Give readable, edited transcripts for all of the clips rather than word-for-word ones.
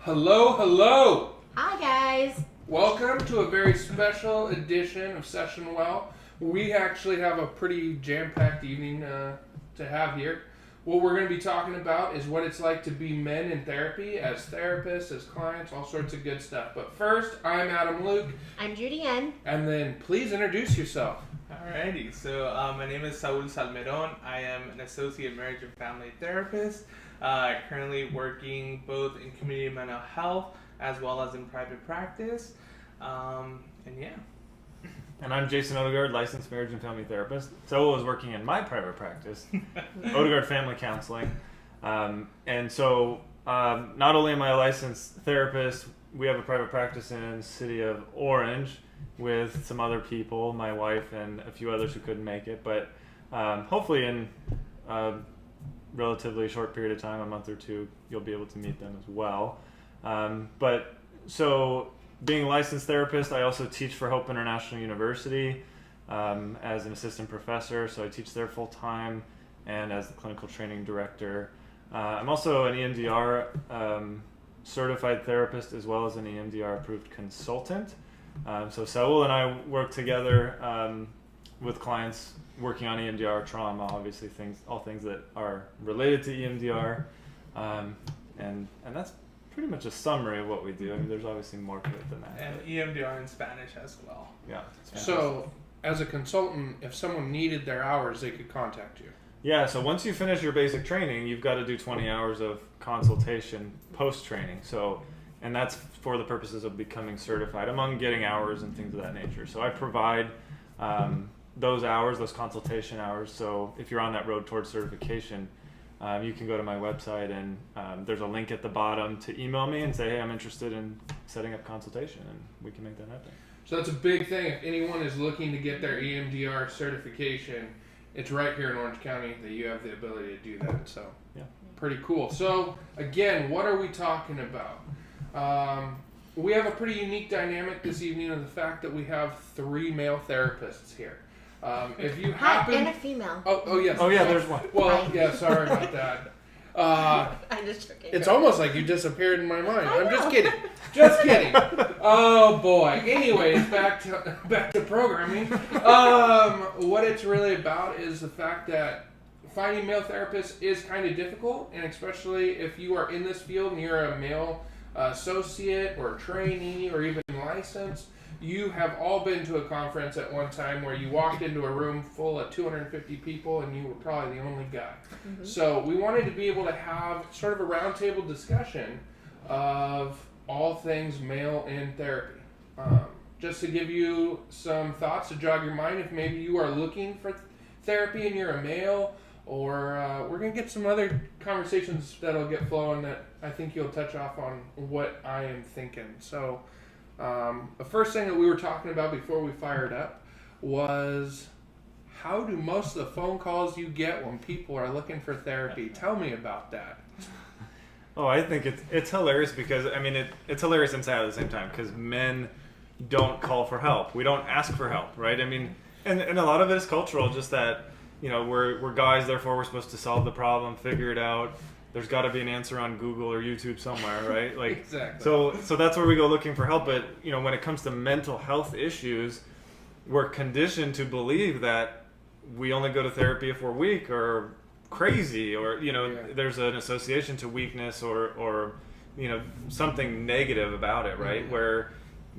Hello, hello! Hi, guys. Welcome to a very special edition of SessionWell. We actually have a pretty jam-packed evening to have here. What we're going to be talking about is what it's like to be men in therapy, as therapists, as clients, all sorts of good stuff. But first, I'm Adam Luke. I'm Judy N. And then please introduce yourself. Alrighty, so my name is Saul Salmeron. I am an associate marriage and family therapist, currently working both in community mental health as well as in private practice. And yeah. And I'm Jason Odegaard, licensed marriage and family therapist. Saul is working in my private practice, Odegaard Family Counseling. And so not only am I a licensed therapist, we have a private practice in the city of Orange with some other people, my wife and a few others who couldn't make it. But hopefully in a relatively short period of time, a month or two, you'll be able to meet them as well. Being a licensed therapist, I also teach for Hope International University as an assistant professor, so I teach there full time and as the clinical training director. I'm also an EMDR certified therapist as well as an EMDR approved consultant. So Saul and I work together with clients working on EMDR trauma, obviously all things that are related to EMDR, and that's pretty much a summary of what we do. I mean, there's obviously more to it than that. And EMDR in Spanish as well. Yeah. So, as a consultant, if someone needed their hours, they could contact you. Yeah, so once you finish your basic training, you've got to do 20 hours of consultation post-training. So, and that's for the purposes of becoming certified, among getting hours and things of that nature. So I provide those hours, those consultation hours. So if you're on that road towards certification, you can go to my website and there's a link at the bottom to email me and say, hey, I'm interested in setting up consultation, and we can make that happen. So that's a big thing. If anyone is looking to get their EMDR certification, it's right here in Orange County that you have the ability to do that. So yeah, pretty cool. So again, what are we talking about? We have a pretty unique dynamic this evening of the fact that we have 3 male therapists here. If you happen... and a female. Oh yes. Oh yeah, there's one. Well, yeah, sorry about that. I'm just joking. It's almost like you disappeared in my mind. I'm just kidding. Just kidding. Oh boy. Anyways, back to programming. What it's really about is the fact that finding male therapists is kind of difficult, and especially if you are in this field and you're a male associate or trainee or even licensed. You have all been to a conference at one time where you walked into a room full of 250 people and you were probably the only guy. Mm-hmm. So we wanted to be able to have sort of a roundtable discussion of all things male in therapy. Just to give you some thoughts to jog your mind if maybe you are looking for therapy and you're a male, or we're going to get some other conversations that'll get flowing that I think you'll touch off on what I am thinking. So the first thing that we were talking about before we fired up was, how do most of the phone calls you get when people are looking for therapy? Tell me about that. Oh, I think it's hilarious because, I mean, it's hilarious and sad at the same time because men don't call for help. We don't ask for help, right? I mean, and a lot of it is cultural, just that, you know, we're guys, therefore we're supposed to solve the problem, figure it out. There's got to be an answer on Google or YouTube somewhere, right? Like, exactly. So that's where we go looking for help. But, you know, when it comes to mental health issues, we're conditioned to believe that we only go to therapy if we're weak or crazy, or, you know, there's an association to weakness or you know, something negative about it, right? Mm-hmm. Where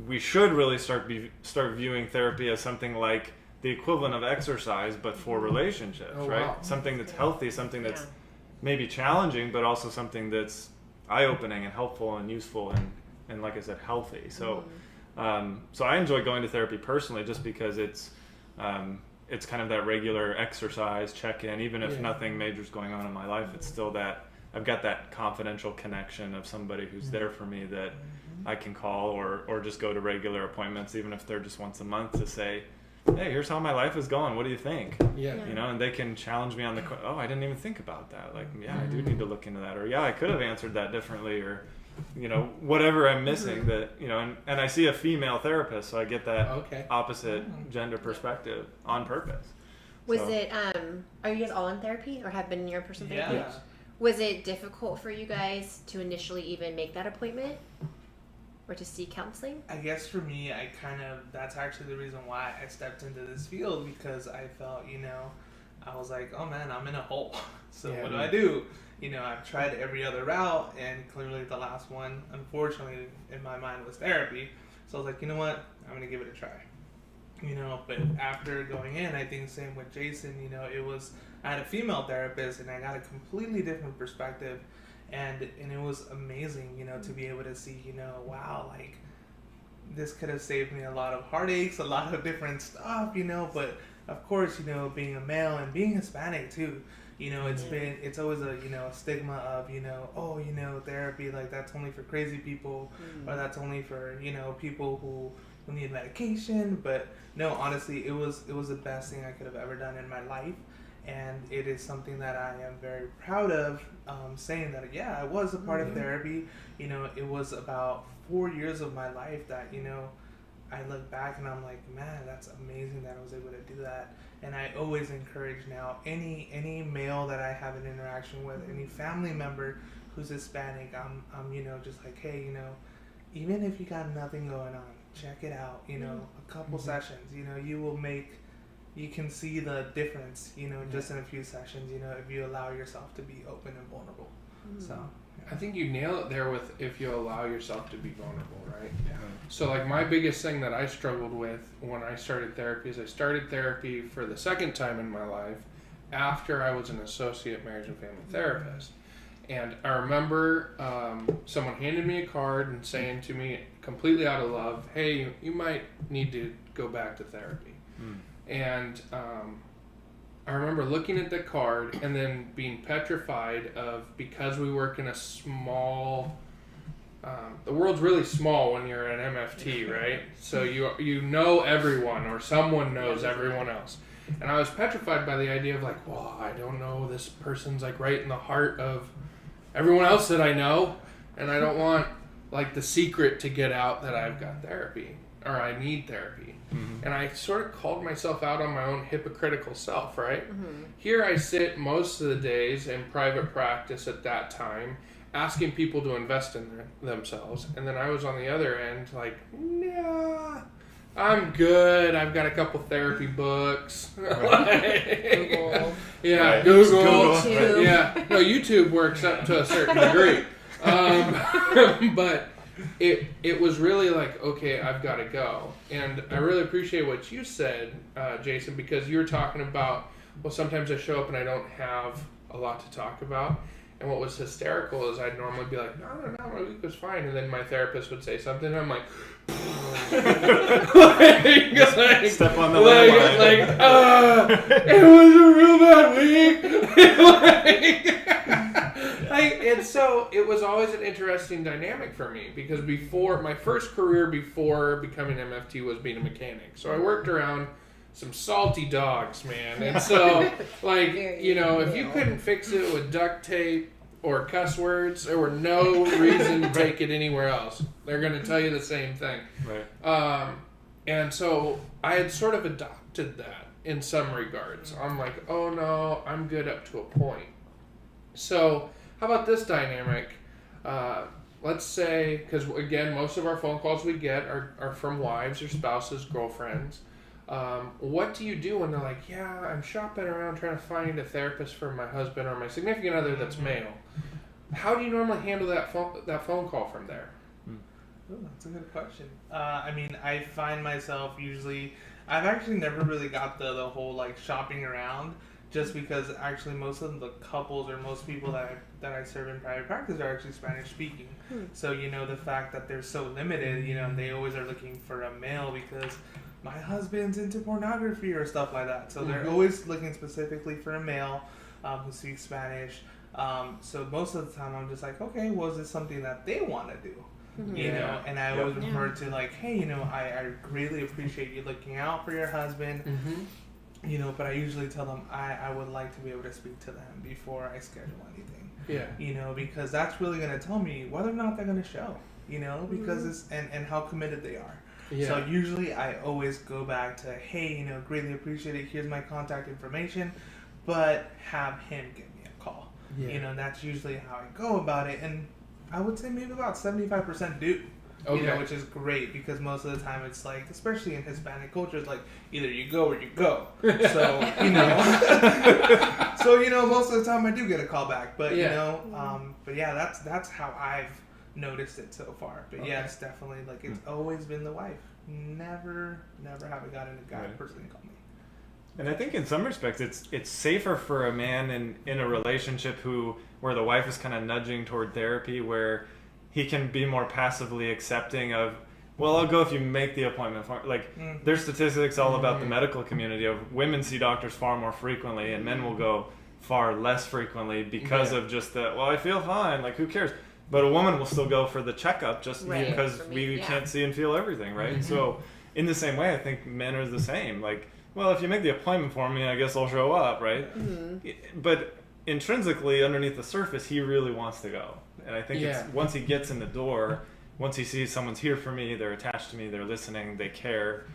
we should really start viewing therapy as something like the equivalent of exercise, but for relationships, right? Wow. Something that's healthy, something that's maybe challenging, but also something that's eye-opening and helpful and useful and like I said, healthy. So, so I enjoy going to therapy personally, just because it's kind of that regular exercise check-in. Even if nothing major is going on in my life, it's still that I've got that confidential connection of somebody who's there for me that I can call or just go to regular appointments, even if they're just once a month, to say, hey, here's how my life is going. What do you think? Yeah. You know, and they can challenge me on I didn't even think about that. Like, yeah, I do need to look into that. Or, yeah, I could have answered that differently. Or, you know, whatever I'm missing that, you know, and I see a female therapist, so I get that opposite gender perspective on purpose. Was it, are you guys all in therapy or have been in your person therapy? Yeah. Was it difficult for you guys to initially even make that appointment or to seek counseling? I guess for me, that's actually the reason why I stepped into this field, because I felt, I was like, oh man, I'm in a hole. So what do I do? I've tried every other route, and clearly the last one, unfortunately, in my mind was therapy. So I was like, you know what? I'm going to give it a try. But after going in, I think same with Jason, I had a female therapist, and I got a completely different perspective. And it was amazing, to be able to see, wow, like, this could have saved me a lot of heartaches, a lot of different stuff, but of course, being a male and being Hispanic too, it's always a stigma of, therapy, like, that's only for crazy people, or that's only for, people who need medication. But no, honestly, it was the best thing I could have ever done in my life. And it is something that I am very proud of, saying that, yeah, I was a part of therapy. It was about 4 years of my life that, I look back and I'm like, man, that's amazing that I was able to do that. And I always encourage now any male that I have an interaction with, any family member who's Hispanic, I'm just like, hey, even if you got nothing going on, check it out. A couple sessions, you can see the difference, just in a few sessions, if you allow yourself to be open and vulnerable. So I think you nail it there with if you allow yourself to be vulnerable, right? Yeah. So like my biggest thing that I struggled with when I started therapy is I started therapy for the second time in my life after I was an associate marriage and family therapist. And I remember someone handed me a card and saying to me completely out of love, hey, you might need to go back to therapy. And I remember looking at the card and then being petrified of, because we work in a small, the world's really small when you're an MFT, right? So you know everyone, or someone knows everyone else. And I was petrified by the idea of like, well, I don't know, this person's like right in the heart of everyone else that I know, and I don't want like the secret to get out that I've got therapy, or I need therapy. And I sort of called myself out on my own hypocritical self, right? Here I sit most of the days in private practice at that time, asking people to invest in themselves. And then I was on the other end like, nah, I'm good. I've got a couple therapy books. Google. Yeah, Right. Google. YouTube. Yeah, no, YouTube works up to a certain degree. But it was really like, okay, I've got to go. And I really appreciate what you said, Jason, because you were talking about, well, sometimes I show up and I don't have a lot to talk about. And what was hysterical is I'd normally be like, no, my week was fine. And then my therapist would say something, and I'm like, Step on the landmine. It was a real bad week. And so it was always an interesting dynamic for me, because my first career before becoming MFT was being a mechanic. So I worked around some salty dogs, man. And so, like, if you couldn't fix it with duct tape or cuss words, there were no reason to take it anywhere else. They're going to tell you the same thing. Right. And so I had sort of adopted that in some regards. I'm like, oh no, I'm good up to a point. So how about this dynamic? Let's say, because again, most of our phone calls we get are from wives or spouses, girlfriends. What do you do when they're like, yeah, I'm shopping around trying to find a therapist for my husband or my significant other that's male? How do you normally handle that phone call from there? Ooh, that's a good question. I find myself usually, I've actually never really got the whole like shopping around, just because actually most of the couples or most people that I serve in private practice are actually Spanish speaking. So, the fact that they're so limited, they always are looking for a male because my husband's into pornography or stuff like that. So they're always looking specifically for a male who speaks Spanish. So most of the time I'm just like, okay, well, is this something that they want to do? And I always refer to like, hey, I greatly appreciate you looking out for your husband. But I usually tell them I would like to be able to speak to them before I schedule anything. Yeah. Because that's really going to tell me whether or not they're going to show, because it's, and how committed they are. Yeah. So usually I always go back to, hey, greatly appreciate it. Here's my contact information, but have him give me a call. You know, that's usually how I go about it, and I would say maybe about 75% do. Okay. You know, which is great because most of the time it's like, especially in Hispanic culture, it's like either you go or you go. So, you know, most of the time I do get a call back. But, you know, but yeah, that's how I've noticed it so far. But yes, definitely, like it's always been the wife. Never have I gotten a guy personally call me. And I think in some respects it's safer for a man in a relationship where the wife is kind of nudging toward therapy, where he can be more passively accepting of, well, I'll go if you make the appointment for, like, there's statistics all about the medical community of women see doctors far more frequently and men will go far less frequently because of just the, well, I feel fine, like, who cares? But a woman will still go for the checkup just because we can't see and feel everything, right? So in the same way, I think men are the same. Like, well, if you make the appointment for me, I guess I'll show up, right? But intrinsically, underneath the surface, he really wants to go. And I think it's once he gets in the door, once he sees someone's here for me, they're attached to me, they're listening, they care,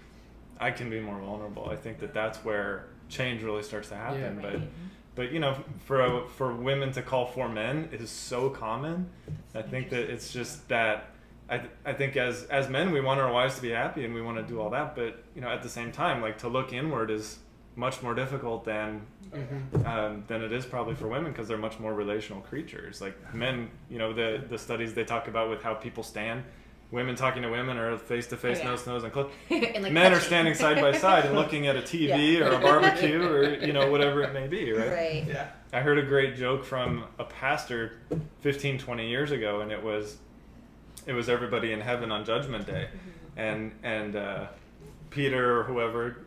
I can be more vulnerable. I think that's where change really starts to happen. But you know, for women to call for men is so common. I think that it's just that I think as men we want our wives to be happy and we want to do all that, but you know, at the same time, like, to look inward is much more difficult than it is probably for women because they're much more relational creatures. Like men, you know, the studies they talk about with how people stand, women talking to women are face to face, nose to nose, and close. And like men are standing side by side and looking at a TV or a barbecue or, you know, whatever it may be, right? Right. Yeah. I heard a great joke from a pastor 15, 20 years ago, and it was everybody in heaven on Judgment Day, and Peter or whoever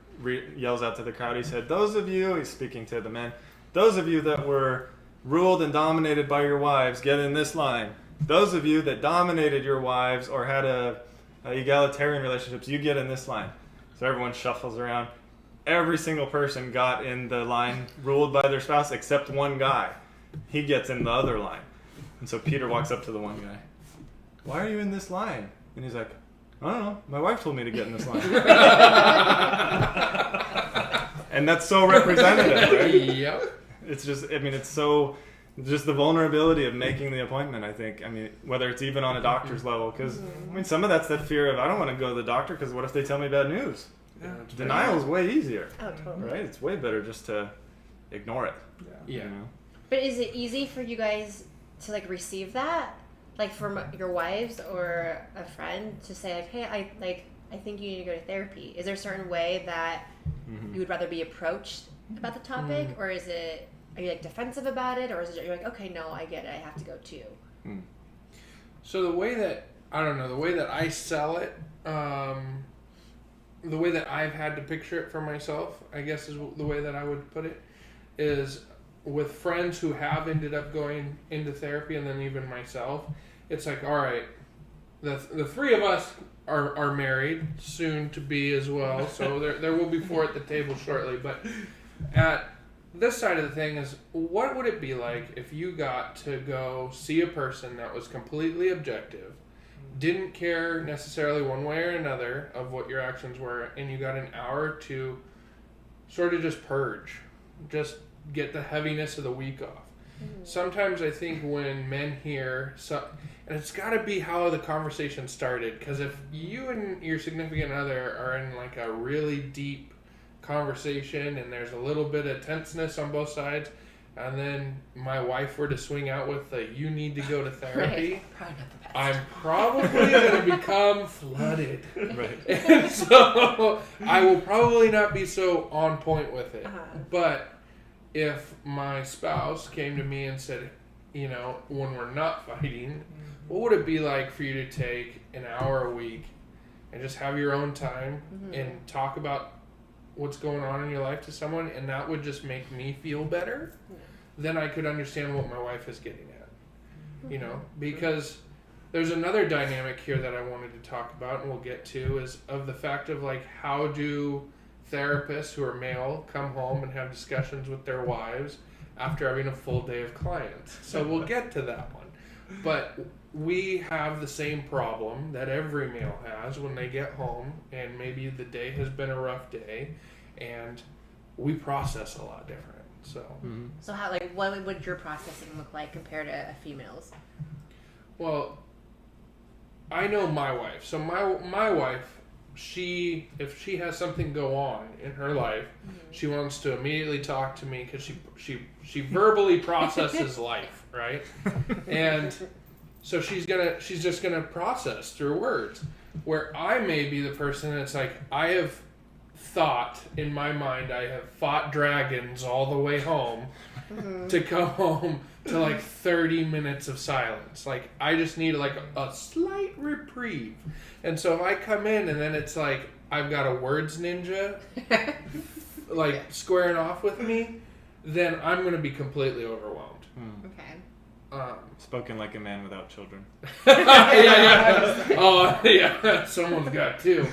yells out to the crowd. He said, "Those of you," he's speaking to the men, "those of you that were ruled and dominated by your wives, get in this line. Those of you that dominated your wives or had a egalitarian relationships, you get in this line." So everyone shuffles around. Every single person got in the line ruled by their spouse except one guy. He gets in the other line. And so Peter walks up to the one guy. "Why are you in this line?" And he's like, "I don't know. My wife told me to get in this line." And that's so representative, right? Yep. It's just, I mean, it's so, just the vulnerability of making the appointment, I think. I mean, whether it's even on a doctor's level, because, I mean, some of that's that fear of, I don't want to go to the doctor because what if they tell me bad news? Yeah. Denial is way easier. Oh, totally. Right? It's way better just to ignore it. Yeah. You know? But is it easy for you guys to, like, receive that? Like, from your wives or a friend to say, like, hey, I think you need to go to therapy. Is there a certain way that you would rather be approached about the topic? Or are you, like, defensive about it? Or is it, you're like, okay, no, I get it, I have to go too? So the way that I sell it, the way that I've had to picture it for myself, I guess is the way that I would put it, is with friends who have ended up going into therapy, and then even myself, it's like, all right, the three of us are married, soon to be as well, so there will be four at the table shortly, but at this side of the thing is, what would it be like if you got to go see a person that was completely objective, didn't care necessarily one way or another of what your actions were, and you got an hour to sort of just purge, just get the heaviness of the week off. Sometimes I think when men hear, and it's got to be how the conversation started, because if you and your significant other are in like a really deep conversation and there's a little bit of tenseness on both sides, and then my wife were to swing out with the "you need to go to therapy," I'm probably going to become flooded. Right. And so I will probably not be so on point with it. But if my spouse came to me and said, you know, when we're not fighting, what would it be like for you to take an hour a week and just have your own time and talk about what's going on in your life to someone, and that would just make me feel better? Then I could understand what my wife is getting at, you know, because there's another dynamic here that I wanted to talk about, and we'll get to, is of the fact of, like, how do therapists who are male come home and have discussions with their wives after having a full day of clients. So we'll get to that one. But we have the same problem that every male has when they get home and maybe the day has been a rough day, and we process a lot different. So, So how, like, what would your processing look like compared to a female's? well, I know my wife. So my wife, if she has something go on in her life, she wants to immediately talk to me because she verbally processes life, right? And so she's just gonna process through words. Where I may be the person that's like, I have thought in my mind, I have fought dragons all the way home to come home to like 30 minutes of silence. Like, I just need like a slight reprieve. And so if I come in and then it's like I've got a words ninja like squaring off with me, then I'm going to be completely overwhelmed. Okay. Spoken like a man without children. yeah. Oh, yeah. Someone's got two.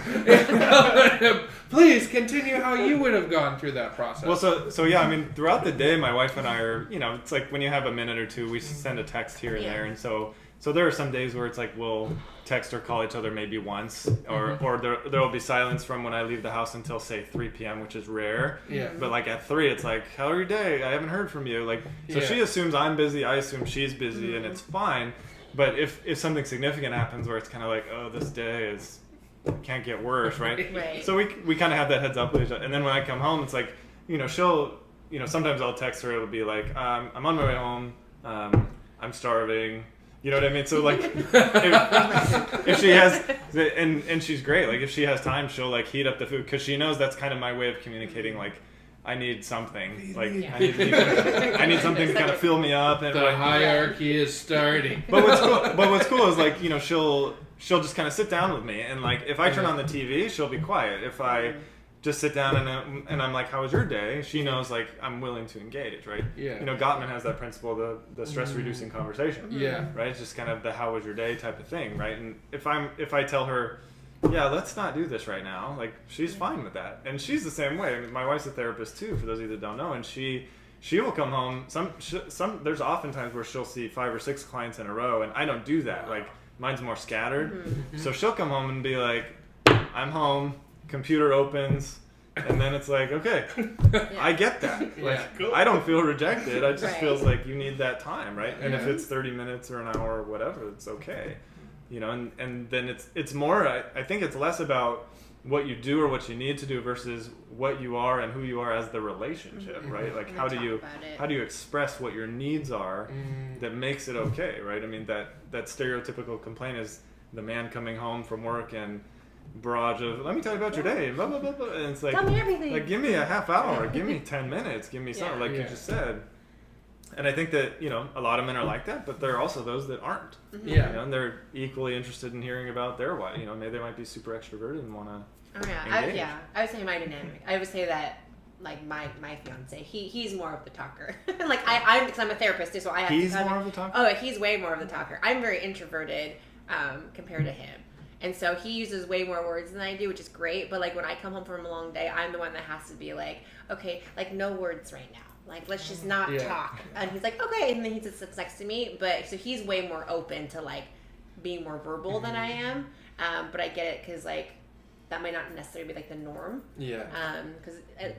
Please continue how you would have gone through that process. Well, so yeah, I mean, throughout the day, my wife and I are, it's like when you have a minute or two, we send a text here and there, and so there are some days where it's like we'll text or call each other maybe once, or there will be silence from when I leave the house until say 3 p.m., which is rare. Yeah. But like at 3, it's like, how are your day? I haven't heard from you. Like, so she assumes I'm busy, I assume she's busy, and it's fine. But if something significant happens where it's kind of like, oh, this day can't get worse, right? Right. So we kind of have that heads up with each other. And then when I come home, it's like, she'll, sometimes I'll text her, it'll be like, I'm on my way home, I'm starving. You know what I mean? So like, if she has, and she's great. Like if she has time, she'll like heat up the food because she knows that's kind of my way of communicating. Like, I need something. Like I need something to kind of fill me up. And the hierarchy is starting. But what's cool is like she'll just kind of sit down with me and like if I turn on the TV, she'll be quiet. If I just sit down and I'm like, how was your day? She knows like I'm willing to engage, right? Yeah. Gottman has that principle, the stress reducing conversation. Yeah. Right? It's just kind of the how was your day type of thing, right? And if I tell her, yeah, let's not do this right now, like she's fine with that. And she's the same way. I mean, my wife's a therapist too, for those of you that don't know, and she will come home. Some there's often times where she'll see 5 or 6 clients in a row, and I don't do that. Like mine's more scattered. So she'll come home and be like, I'm home. Computer opens, and then it's like, okay, I get that. Like, cool. I don't feel rejected. I just feels like you need that time, right? And if it's 30 minutes or an hour or whatever, it's okay. And then it's more. I think it's less about what you do or what you need to do versus what you are and who you are as the relationship, right? Like how do you express what your needs are that makes it okay, right? I mean that stereotypical complaint is the man coming home from work and barrage of let me tell you about your day, blah blah blah blah, and it's like tell me everything. Like give me a half hour, give me 10 minutes, give me something like you just said. And I think that a lot of men are like that, but there are also those that aren't. And they're equally interested in hearing about their wife. Maybe they might be super extroverted and want to. I would say my dynamic. I would say that like my fiance, he's more of the talker. Like I'm because I'm a therapist too, so I have he's more of the talker. Oh, he's way more of the talker. I'm very introverted compared to him. And so he uses way more words than I do, which is great. But like when I come home from a long day, I'm the one that has to be like, okay, like no words right now. Like let's just not talk. And he's like, okay. And then he just sits next to me. But so he's way more open to like being more verbal than I am. But I get it because like that might not necessarily be like the norm. Yeah.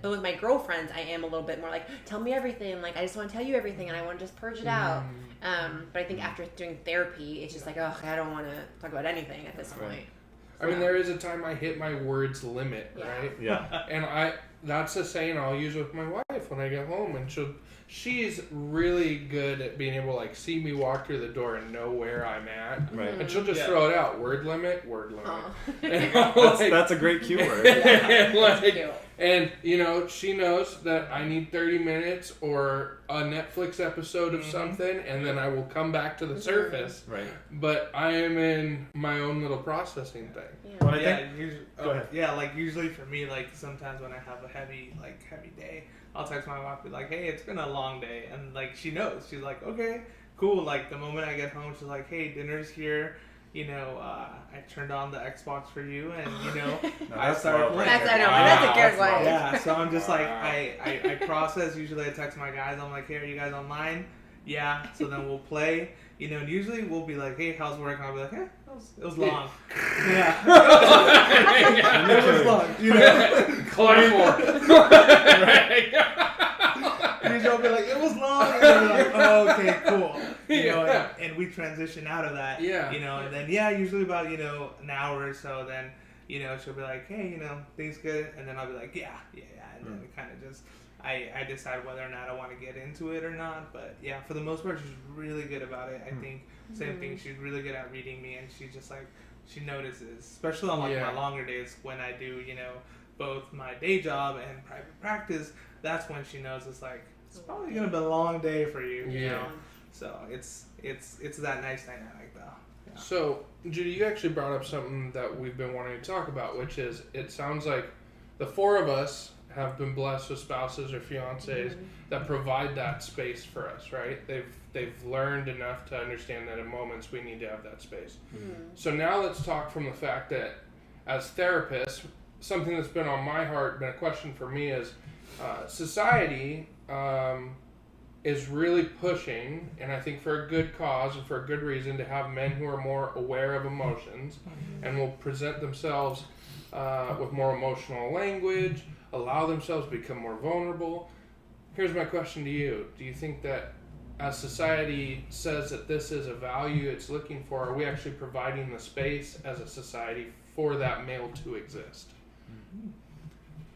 But with my girlfriends, I am a little bit more like, tell me everything. Like I just want to tell you everything, and I want to just purge it out. But I think after doing therapy, it's just like, oh, I don't want to talk about anything at this point. I mean, there is a time I hit my words limit, right? Yeah. And that's a saying I'll use with my wife when I get home, and she's really good at being able to like see me walk through the door and know where I'm at, right? And she'll just throw it out, word limit. That's a great cue word. And she knows that I need 30 minutes or a Netflix episode of something, and then I will come back to the surface. Right. But I am in my own little processing thing. Go ahead. Yeah, like usually for me, like sometimes when I have a heavy day, I'll text my wife, be like, hey, it's been a long day. And like she knows. She's like, okay, cool. Like the moment I get home, she's like, hey, dinner's here. I turned on the Xbox for you, and I started playing. That's a good one. Yeah, so I'm just like I process. Usually I text my guys. I'm like, hey, are you guys online? Yeah. So then we'll play. And usually we'll be like, hey, how's work? And I'll be like, it was long. Yeah. It was long. Climb more. they'll be like, it was long, and they'll be like, oh, okay, cool. You know, and we transition out of that. Yeah. You know, and then usually about an hour or so, then she'll be like, hey, things good, and then I'll be like, yeah, and then it kind of just. I decide whether or not I want to get into it or not, but yeah, for the most part, she's really good about it. I think same thing. She's really good at reading me, and she's just like she notices, especially on my longer days when I do both my day job and private practice. That's when she knows it's probably gonna be a long day for you. You know, so it's that nice dynamic though. Yeah. So Judy, you actually brought up something that we've been wanting to talk about, which is it sounds like the four of us have been blessed with spouses or fiancés that provide that space for us, right? They've learned enough to understand that in moments we need to have that space. So now let's talk from the fact that as therapists, something that's been on my heart, been a question for me is society is really pushing, and I think for a good cause and for a good reason, to have men who are more aware of emotions and will present themselves with more emotional language, allow themselves to become more vulnerable. Here's my question to you. Do you think that as society says that this is a value it's looking for, are we actually providing the space as a society for that male to exist?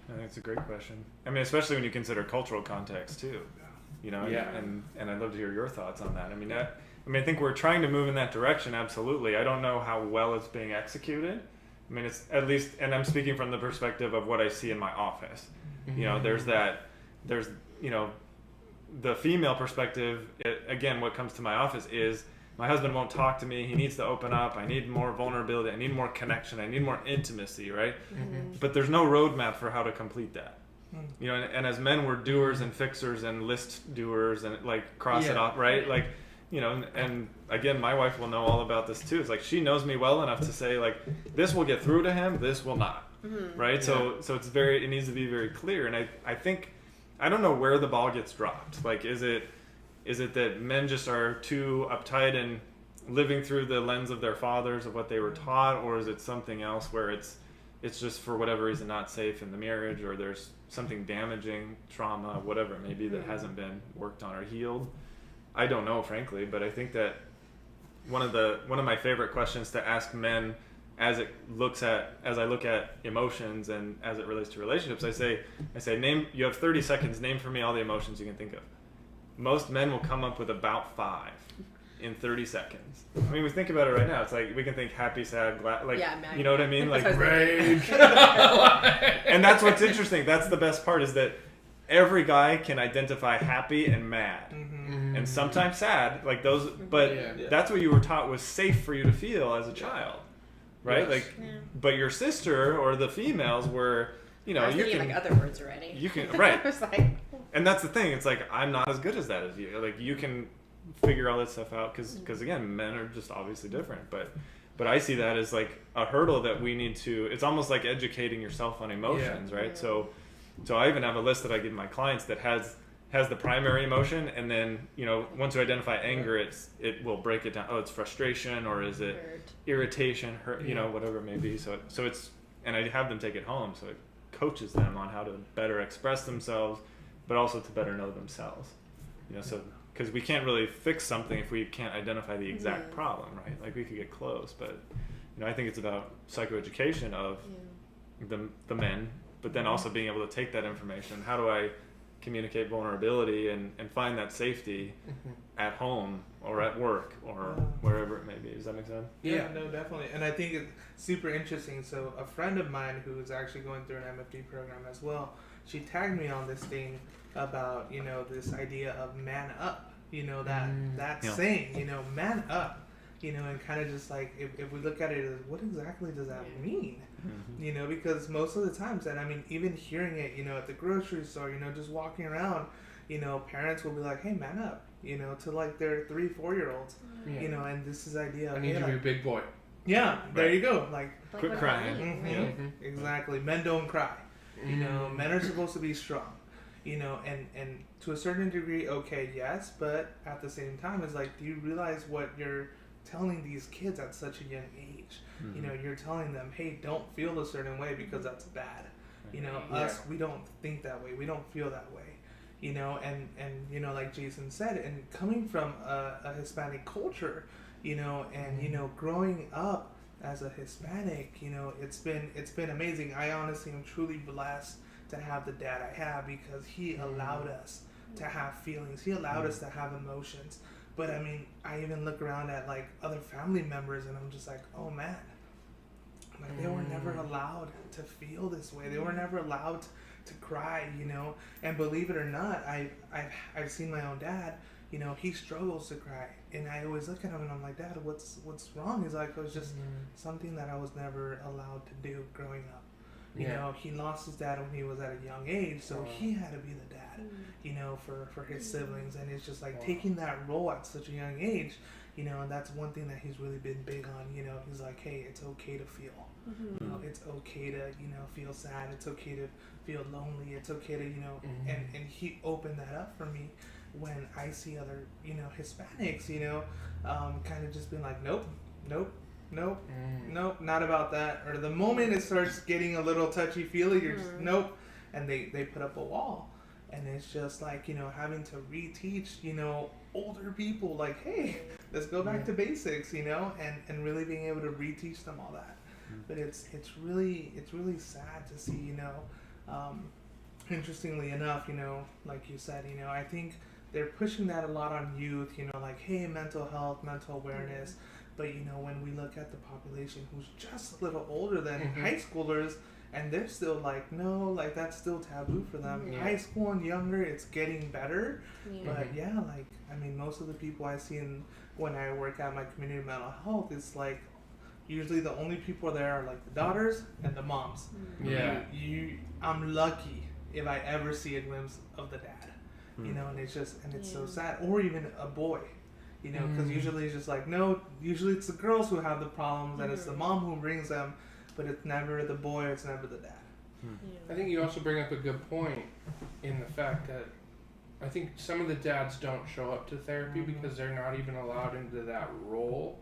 I think it's a great question. I mean, especially when you consider cultural context too. And I'd love to hear your thoughts on that. I think we're trying to move in that direction, absolutely. I don't know how well it's being executed. I mean, it's at least, and I'm speaking from the perspective of what I see in my office. There's the female perspective. Again, what comes to my office is my husband won't talk to me. He needs to open up. I need more vulnerability. I need more connection. I need more intimacy, right? But there's no roadmap for how to complete that. And as men, we're doers and fixers and list doers and cross it off, right? And again, my wife will know all about this too. It's she knows me well enough to say this will get through to him, this will not, right? So it needs to be very clear. And I think, I don't know where the ball gets dropped. Is it that men just are too uptight and living through the lens of their fathers of what they were taught, or is it something else where it's just for whatever reason not safe in the marriage, or there's something damaging, trauma, whatever it may be that hasn't been worked on or healed? I don't know, frankly, but I think that one of my favorite questions to ask men as I look at emotions and as it relates to relationships, I say name, you have 30 seconds, name for me all the emotions you can think of. Most men will come up with about 5 in 30 seconds. I mean, we think about it right now. It's we can think happy, sad, glad, you know what I mean? Rage. And that's what's interesting. That's the best part, is that every guy can identify happy and mad, and sometimes sad, those. But that's what you were taught was safe for you to feel as a child, right? Yes. But your sister or the females were, I was thinking other words already. You can right. I was and that's the thing. It's I'm not as good as that as you. You can figure all that stuff out because again, men are just obviously different. But I see that as a hurdle that we need to. It's almost like educating yourself on emotions, right? So I even have a list that I give my clients that has the primary emotion, and then once you identify anger, it will break it down. Oh, it's frustration, or is it irritation, hurt, whatever it may be. So it's, and I have them take it home, so it coaches them on how to better express themselves, but also to better know themselves. So because we can't really fix something if we can't identify the exact problem, right? We could get close, but I think it's about psychoeducation of the men. But then also being able to take that information. How do I communicate vulnerability and find that safety at home or at work or wherever it may be? Does that make sense? Yeah, no, definitely. And I think it's super interesting. So a friend of mine who's actually going through an MFD program as well, she tagged me on this thing about, this idea of man up, that saying, man up. And kind of just if we look at it as what exactly does that mean? Because most of the times, and even hearing it, at the grocery store, just walking around, parents will be like, hey, man up, to their 3-4-year-olds, and this is idea of, I need to be a big boy. Yeah, there you go. Quit crying. Exactly. Men don't cry. Men are supposed to be strong. And to a certain degree, okay, yes, but at the same time, it's do you realize what you're telling these kids at such a young age? You're telling them, hey, don't feel a certain way because that's bad. Us, we don't think that way, we don't feel that way. you know, and you know, like Jason said, and coming from a Hispanic culture, you know, and you know, growing up as a Hispanic, you know, it's been amazing. I honestly am truly blessed to have the dad I have, because he allowed us to have feelings. He allowed us to have emotions. But I mean, I even look around at like other family members, and I'm just like, oh man, like they were never allowed to feel this way. They were never allowed to cry, you know. And believe it or not, I've seen my own dad. You know, he struggles to cry, and I always look at him and I'm like, Dad, what's wrong? He's like, it was just something that I was never allowed to do growing up. You know, he lost his dad when he was at a young age, so he had to be the dad, you know, for his siblings. And it's just like taking that role at such a young age, you know, and that's one thing that he's really been big on. You know, he's like, hey, it's okay to feel. You know, it's okay to, you know, feel sad. It's okay to feel lonely. It's okay to, you know, and he opened that up for me when I see other, you know, Hispanics, you know, kind of just being like, nope, not about that. Or the moment it starts getting a little touchy-feely, you're just, nope. And they put up a wall. And it's just like, you know, having to reteach, you know, older people, like, hey, let's go back to basics, you know, and really being able to reteach them all that. But it's really sad to see, you know, interestingly enough, you know, like you said, you know, I think they're pushing that a lot on youth, you know, like, hey, mental health, mental awareness. But, you know, when we look at the population who's just a little older than high schoolers, and they're still like, no, like, that's still taboo for them. High school and younger, it's getting better. But, yeah, like, I mean, most of the people I see when I work at my community mental health, it's like, usually the only people there are, like, the daughters and the moms. I'm lucky if I ever see a glimpse of the dad. You know, and it's just, and it's so sad. Or even a boy. You know, because usually it's just like, no, usually it's the girls who have the problems, and it's the mom who brings them, but it's never the boy, it's never the dad. I think you also bring up a good point in the fact that I think some of the dads don't show up to therapy because they're not even allowed into that role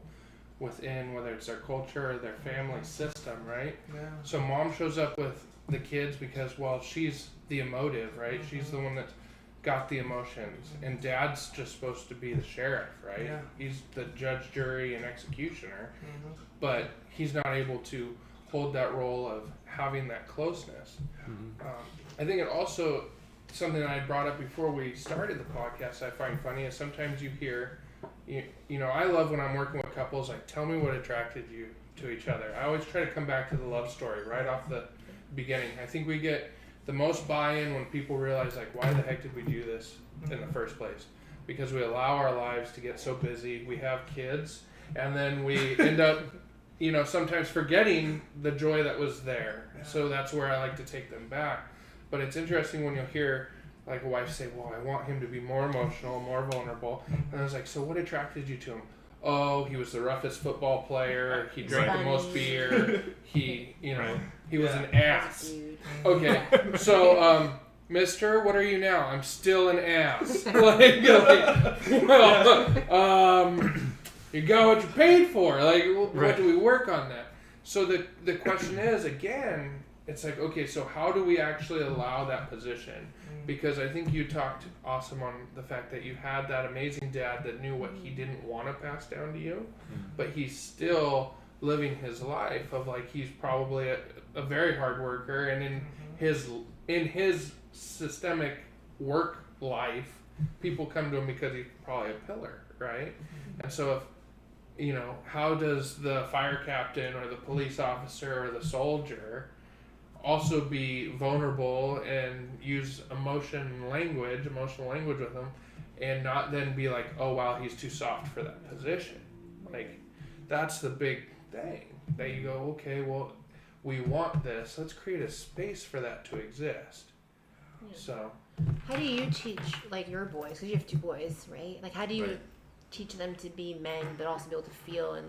within, whether it's their culture or their family system, right? So mom shows up with the kids because, well, she's the emotive, right? She's the one that's got the emotions, and dad's just supposed to be the sheriff, right? He's the judge, jury, and executioner, but he's not able to hold that role of having that closeness. I think it also, something that I brought up before we started the podcast, I find funny is sometimes you hear, you know, I love when I'm working with couples, like, tell me what attracted you to each other. I always try to come back to the love story right off the beginning. I think we get the most buy-in when people realize, like, why the heck did we do this in the first place? Because we allow our lives to get so busy. We have kids, and then we end up, you know, sometimes forgetting the joy that was there. So that's where I like to take them back. But it's interesting when you'll hear, like, a wife say, well, I want him to be more emotional, more vulnerable. And I was like, so what attracted you to him? Oh, he was the roughest football player. He drank the most beer. He, you know, he was an ass. Okay, so, mister, what are you now? I'm still an ass. Well, you got what you paid for. Like, what do we work on that? So the question is, again, it's like, okay, so how do we actually allow that position? Because I think you talked awesome on the fact that you had that amazing dad that knew what he didn't want to pass down to you, but he's still living his life of, like, he's probably a very hard worker, and in his systemic work life, people come to him because he's probably a pillar, right? And so if, you know, how does the fire captain or the police officer or the soldier also be vulnerable and use emotional language with them, and not then be like, oh wow, he's too soft for that position? Like, that's the big thing that you go, okay, well, we want this, let's create a space for that to exist. So how do you teach, like, your boys, because you have 2 boys, right? Like, how do you teach them to be men but also be able to feel, and,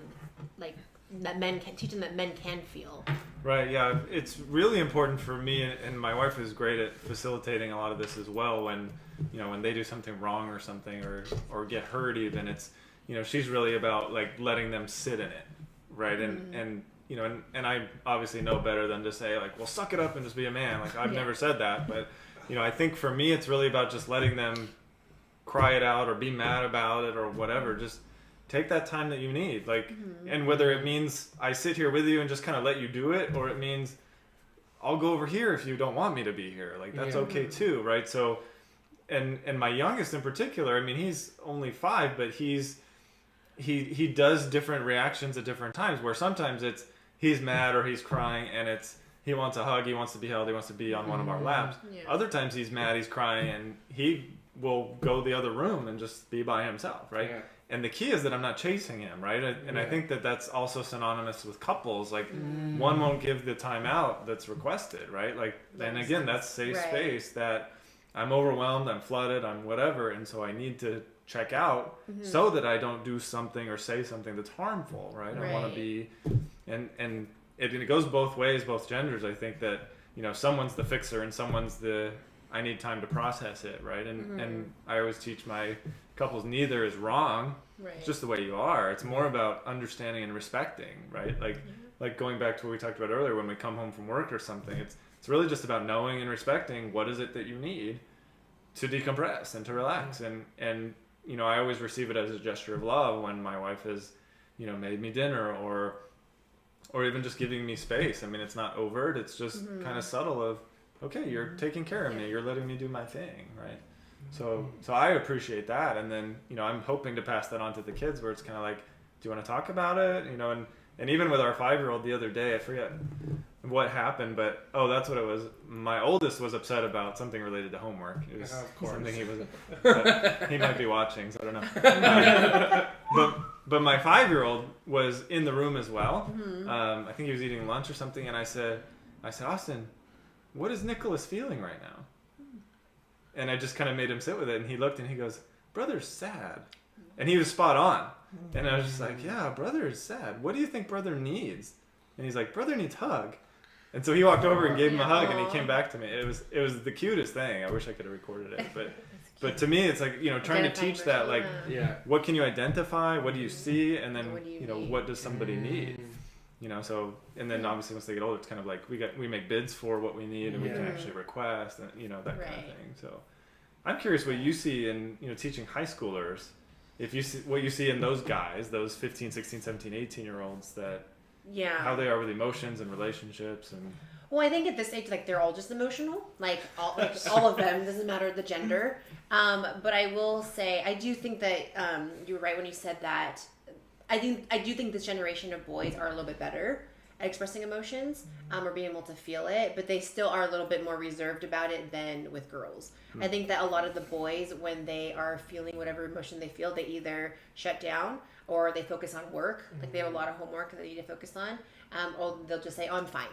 like, that men can teach them that men can feel? Right, yeah, it's really important for me, and my wife is great at facilitating a lot of this as well. When, you know, when they do something wrong or something, or get hurt even, it's, you know, she's really about, like, letting them sit in it, right? And you know, and I obviously know better than to say, like, well, suck it up and just be a man. Like, I've never said that, but I think for me, it's really about just letting them cry it out or be mad about it or whatever. Just take that time that you need. Like, and whether it means I sit here with you and just kind of let you do it, or it means I'll go over here if you don't want me to be here. Like, that's okay too, right? So, and my youngest in particular, I mean, he's only 5, but he does different reactions at different times, where sometimes it's he's mad or he's crying and he wants a hug, he wants to be held, he wants to be on one of our laps. Other times he's mad, he's crying, and he will go the other room and just be by himself, right? And the key is that I'm not chasing him, right? And I think that that's also synonymous with couples. Like, one won't give the time out that's requested, right? Like, and again, that's safe space that I'm overwhelmed, I'm flooded, I'm whatever, and so I need to check out so that I don't do something or say something that's harmful, right? I want to be, and it goes both ways, both genders. I think that, someone's the fixer and someone's I need time to process it, right? And I always teach my couples, neither is wrong. It's just the way you are. It's more about understanding and respecting, right? Like going back to what we talked about earlier, when we come home from work or something, it's really just about knowing and respecting what is it that you need to decompress and to relax. And I always receive it as a gesture of love when my wife has, made me dinner or even just giving me space. I mean, it's not overt. It's just kind of subtle of, okay, you're taking care of me. You're letting me do my thing, right? So I appreciate that. And then, I'm hoping to pass that on to the kids, where it's kind of like, do you want to talk about it? And even with our 5-year-old the other day, I forget what happened, but that's what it was. My oldest was upset about something related to homework. It was something he might be watching, so I don't know. But my 5-year-old was in the room as well. I think he was eating lunch or something, and I said, Austin, what is Nicholas feeling right now? And I just kind of made him sit with it, and he looked and he goes, brother's sad. And he was spot on. And I was just like, yeah, brother is sad. What do you think brother needs? And he's like, brother needs hug. And so he walked over and gave him a hug, and he came back to me. It was the cutest thing. I wish I could have recorded it, but to me, it's like, trying to teach that, like, what can you identify? What do you see? And then, what does somebody need? So, and then obviously once they get older, it's kind of like we make bids for what we need, and we can actually request, and that kind of thing. So I'm curious what you see in, teaching high schoolers, if you see what you see in those guys, those 15, 16, 17, 18-year-olds, that how they are with emotions and relationships. And well, I think at this age, like, they're all just emotional, like all of them, doesn't matter the gender. But I will say, I do think that you were right when you said that. I do think this generation of boys are a little bit better at expressing emotions, or being able to feel it, but they still are a little bit more reserved about it than with girls. I think that a lot of the boys, when they are feeling whatever emotion they feel, they either shut down or they focus on work. Like, they have a lot of homework that they need to focus on, or they'll just say, I'm fine.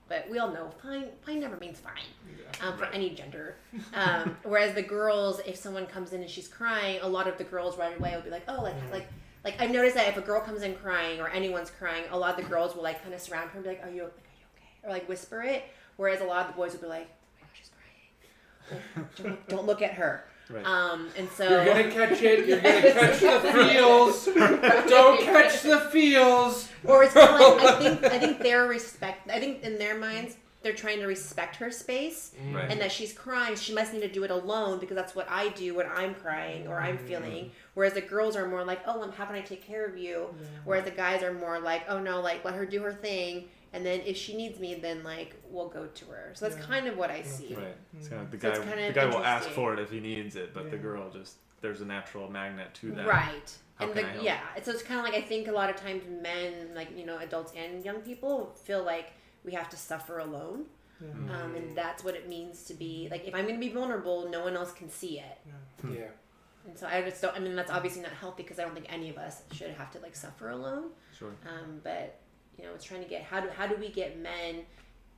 But we all know fine never means fine for any gender. Whereas the girls, if someone comes in and she's crying, a lot of the girls right away will be like, oh, like I've noticed that if a girl comes in crying or anyone's crying, a lot of the girls will like kind of surround her and be like, are you okay? Or like whisper it. Whereas a lot of the boys will be like, oh my gosh, she's crying. Don't look at her. Right. And so you're gonna catch it. You're gonna catch the feels. Don't catch the feels. Or it's kind of like, I think I think in their minds, they're trying to respect her space, and that she's crying, she must need to do it alone, because that's what I do when I'm crying or I'm feeling. Whereas the girls are more like, oh, how can I take care of you? Whereas the guys are more like, oh no, like, let her do her thing, and then if she needs me, then like we'll go to her. So that's kind of what I see. Right. It's kind of the guy will ask for it if he needs it, but the girl just, there's a natural magnet to that. Right. So it's kind of like, I think a lot of times men, like, adults and young people, feel like we have to suffer alone. And that's what it means to be, like, if I'm going to be vulnerable, no one else can see it. And so I just don't, that's obviously not healthy, because I don't think any of us should have to, like, suffer alone. Sure. But, it's trying to get, how do we get men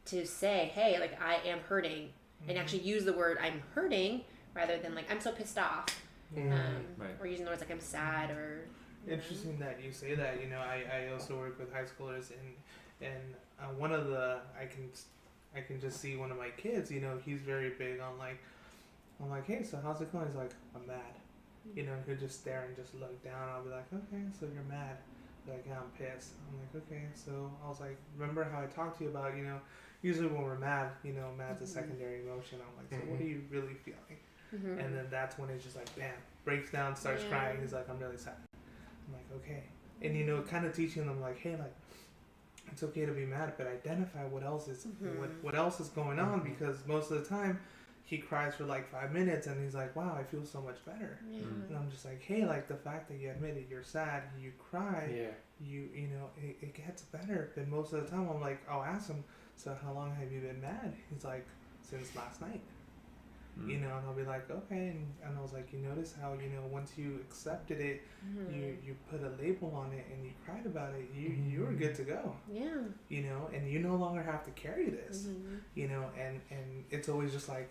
to say, hey, like, I am hurting, and actually use the word I'm hurting, rather than, like, I'm so pissed off. Or using the words like I'm sad, or... Interesting that you say that. I also work with high schoolers, and one of the, I can just see one of my kids, he's very big on, like, I'm like, hey, so how's it going? He's like, I'm mad. He'll just stare and just look down. I'll be like, okay, so you're mad. Like, yeah, I'm pissed. I'm like, okay. So I was like, remember how I talked to you about, usually when we're mad, mad's a secondary emotion. I'm like, so what are you really feeling? And then that's when it's just like, bam, breaks down, starts crying. He's like, I'm really sad. I'm like, okay. And, kind of teaching them like, hey, like, it's okay to be mad, but identify what else is what else is going on, because most of the time he cries for like 5 minutes and he's like, wow, I feel so much better. And I'm just like, hey, like, the fact that you admit it, you're sad, you cry, it gets better. But most of the time I'm like, I'll ask him, so how long have you been mad? He's like, since last night. And I'll be like, okay. And I was like, you notice how, once you accepted it, you put a label on it and you cried about it, you were good to go. And you no longer have to carry this, and it's always just like,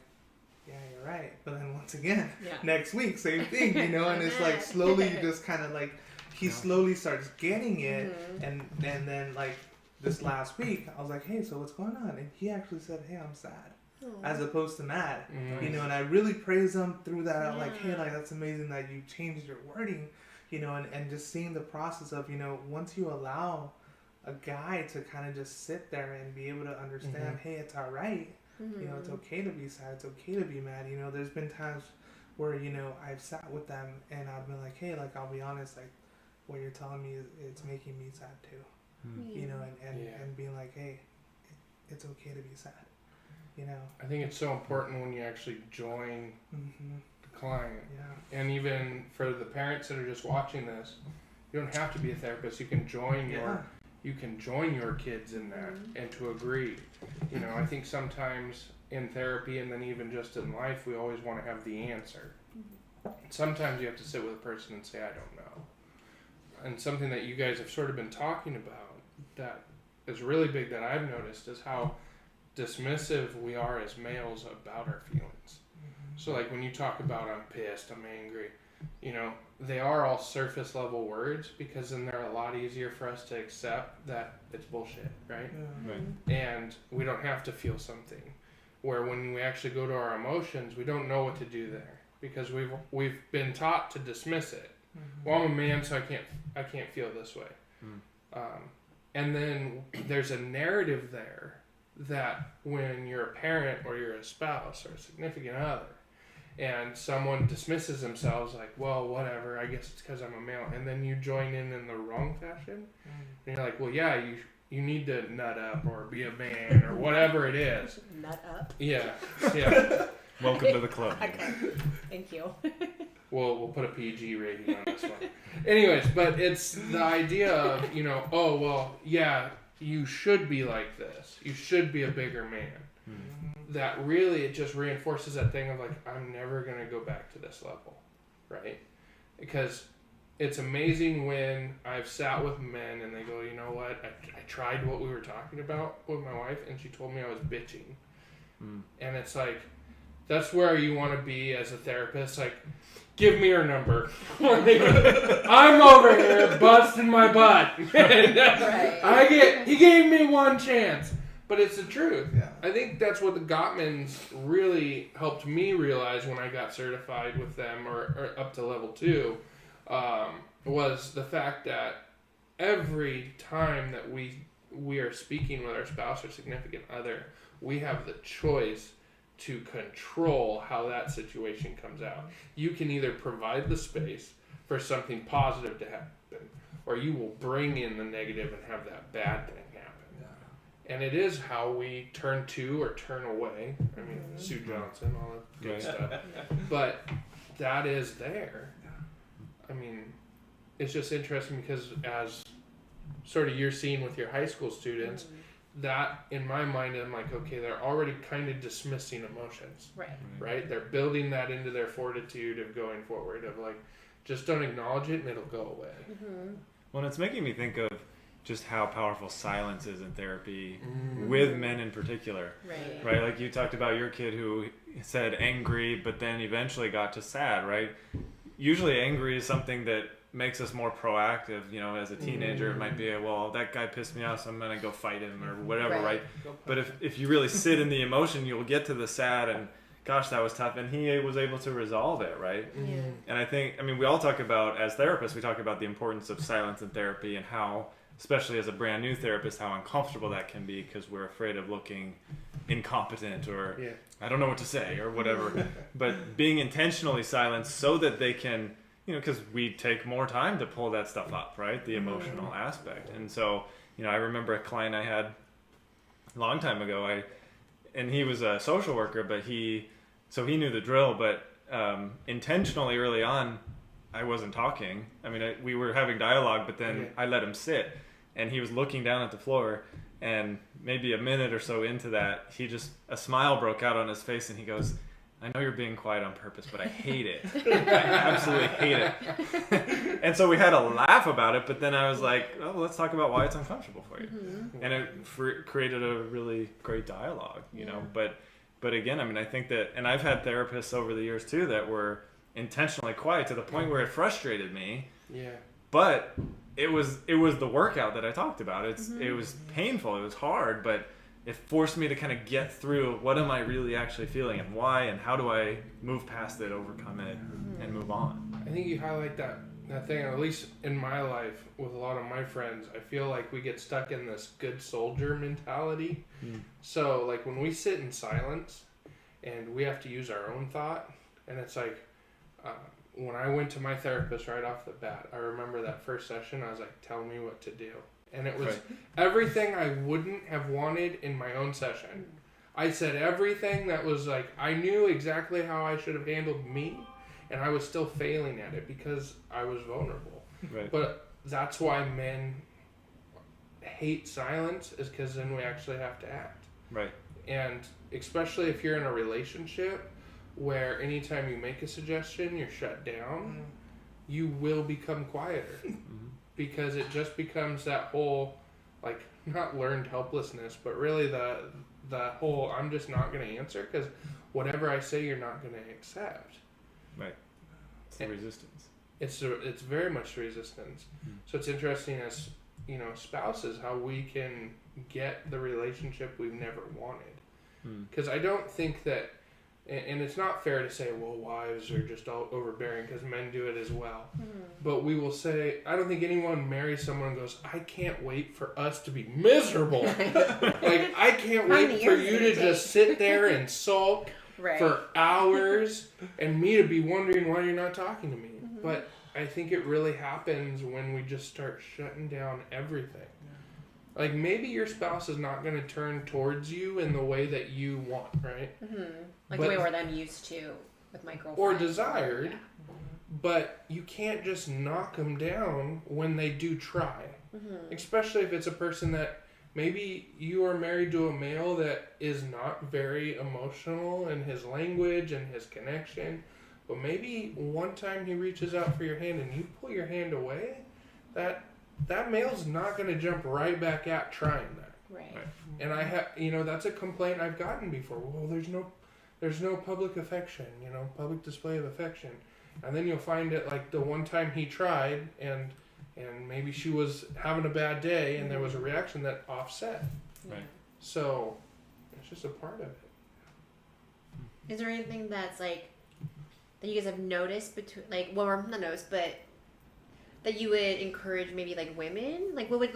yeah, you're right. But then once again, next week, same thing, and it's like slowly you just kind of like, he slowly starts getting it. And then like this last week, I was like, hey, so what's going on? And he actually said, hey, I'm sad. As opposed to mad, and I really praise him through that. I'm like, hey, like, that's amazing that you changed your wording, and just seeing the process of, once you allow a guy to kind of just sit there and be able to understand, hey, it's all right, it's okay to be sad, it's okay to be mad. There's been times where, I've sat with them and I've been like, hey, like, I'll be honest, like, what you're telling me is it's making me sad too, and being like, hey, it's okay to be sad. I think it's so important when you actually join the client. And even for the parents that are just watching this, you don't have to be a therapist. You can join your kids in that and to agree. I think sometimes in therapy and then even just in life, we always want to have the answer. Sometimes you have to sit with a person and say, I don't know. And something that you guys have sort of been talking about that is really big that I've noticed is how dismissive we are as males about our feelings. So like when you talk about I'm pissed, I'm angry, they are all surface level words, because then they're a lot easier for us to accept that it's bullshit, right? And we don't have to feel something. Where when we actually go to our emotions, we don't know what to do there, because we've been taught to dismiss it. Well, I'm a man, so I can't feel this way. And then there's a narrative there that when you're a parent or you're a spouse or a significant other and someone dismisses themselves like, well, whatever, I guess it's because I'm a male, and then you join in the wrong fashion, and you're like, well, yeah, you need to nut up or be a man or whatever it is. Nut up? Yeah. Welcome to the club. Okay, thank you. We'll put a PG rating on this one. Anyways, but it's the idea of, oh, well, yeah, you should be like this. You should be a bigger man. That really, it just reinforces that thing of like, I'm never going to go back to this level, right? Because it's amazing when I've sat with men and they go, you know what, I tried what we were talking about with my wife and she told me I was bitching. And it's like, that's where you want to be as a therapist. Like, give me her number. I'm over here busting my butt. He gave me one chance. But it's the truth. I think that's what the Gottmans really helped me realize when I got certified with them or up to level 2, was the fact that every time that we are speaking with our spouse or significant other, we have the choice to control how that situation comes out. You can either provide the space for something positive to happen, or you will bring in the negative and have that bad thing happen. And it is how we turn to or turn away. I mean, Sue Johnson, all that good stuff. But that is there. I mean, it's just interesting because as sort of you're seeing with your high school students, that in my mind, I'm like, okay, they're already kind of dismissing emotions. Right? They're building that into their fortitude of going forward, of like, just don't acknowledge it and it'll go away. Well, it's making me think of just how powerful silence is in therapy with men in particular. Right? Like you talked about your kid who said angry, but then eventually got to sad, right? Usually angry is something that makes us more proactive. As a teenager, it might be, well, that guy pissed me off, so I'm going to go fight him or whatever, right? But if you really sit in the emotion, you'll get to the sad and gosh, that was tough. And he was able to resolve it, right? Yeah. And I think, I mean, we all talk about, as therapists, we talk about the importance of silence in therapy and how, especially as a brand new therapist, how uncomfortable that can be because we're afraid of looking incompetent or I don't know what to say or whatever. But being intentionally silent so that they can, because we take more time to pull that stuff up, right? The emotional aspect. And so, I remember a client I had a long time ago, and he was a social worker, but he knew the drill, but intentionally early on, I wasn't talking. I mean, we were having dialogue, but then I let him sit, and he was looking down at the floor, and maybe a minute or so into that, a smile broke out on his face, and he goes, I know you're being quiet on purpose, but I hate it. I absolutely hate it. And so we had a laugh about it, but then I was like, oh, let's talk about why it's uncomfortable for you. Mm-hmm. And it created a really great dialogue, you know. But again, I mean, I think that, and I've had therapists over the years too that were intentionally quiet to the point where it frustrated me. Yeah. But it was the workout that I talked about. It was painful. It was hard, but it forced me to kind of get through what am I really actually feeling and why and how do I move past it, overcome it, and move on. I think you highlight that thing, at least in my life with a lot of my friends. I feel like we get stuck in this good soldier mentality. So like when we sit in silence and we have to use our own thought, and it's like when I went to my therapist right off the bat, I remember that first session, I was like, tell me what to do. And it was everything I wouldn't have wanted in my own session. I said everything that was like, I knew exactly how I should have handled me, and I was still failing at it because I was vulnerable. Right. But that's why men hate silence, is because then we actually have to act. Right. And especially if you're in a relationship where anytime you make a suggestion, you're shut down, you will become quieter. Because it just becomes that whole, like, not learned helplessness, but really the whole, I'm just not going to answer because whatever I say, you're not going to accept. Right. It's the resistance. It's very much resistance. So it's interesting as, spouses, how we can get the relationship we've never wanted. Because I don't think that, and it's not fair to say, well, wives are just all overbearing, because men do it as well. But we will say, I don't think anyone marries someone and goes, I can't wait for us to be miserable. Like, I can't wait for you to just sit there and sulk for hours and me to be wondering why you're not talking to me. But I think it really happens when we just start shutting down everything. Like, maybe your spouse is not going to turn towards you in the way that you want, right? Like the way we're them used to with my girlfriend. Or desired, but you can't just knock them down when they do try. Especially if it's a person that maybe you are married to a male that is not very emotional in his language and his connection, but maybe one time he reaches out for your hand and you pull your hand away, that male's not going to jump right back at trying that. Right. And I have, that's a complaint I've gotten before. Well, there's no public affection, public display of affection. And then you'll find it like the one time he tried and maybe she was having a bad day and there was a reaction that offset. Right. So it's just a part of it. Is there anything that's like, that you guys have noticed between, like, well, not noticed, but that you would encourage maybe like women? Like what would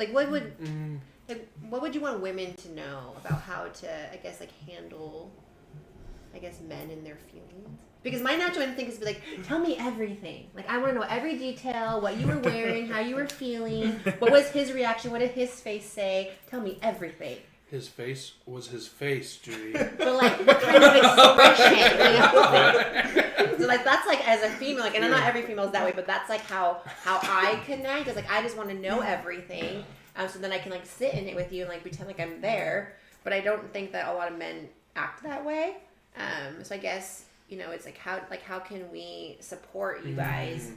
you want women to know about how to, I guess, like handle, I guess, men and their feelings? Because my natural instinct is to be like, tell me everything. Like, I want to know every detail, what you were wearing, how you were feeling, what was his reaction, what did his face say? Tell me everything. His face was his face, Judy. But like, what kind of expression? So like, that's like, as a female, like, and not every female is that way, but that's like how I connect. Is like, I just want to know everything, so then I can like sit in it with you and like pretend like I'm there. But I don't think that a lot of men act that way. So I guess it's like how can we support you guys,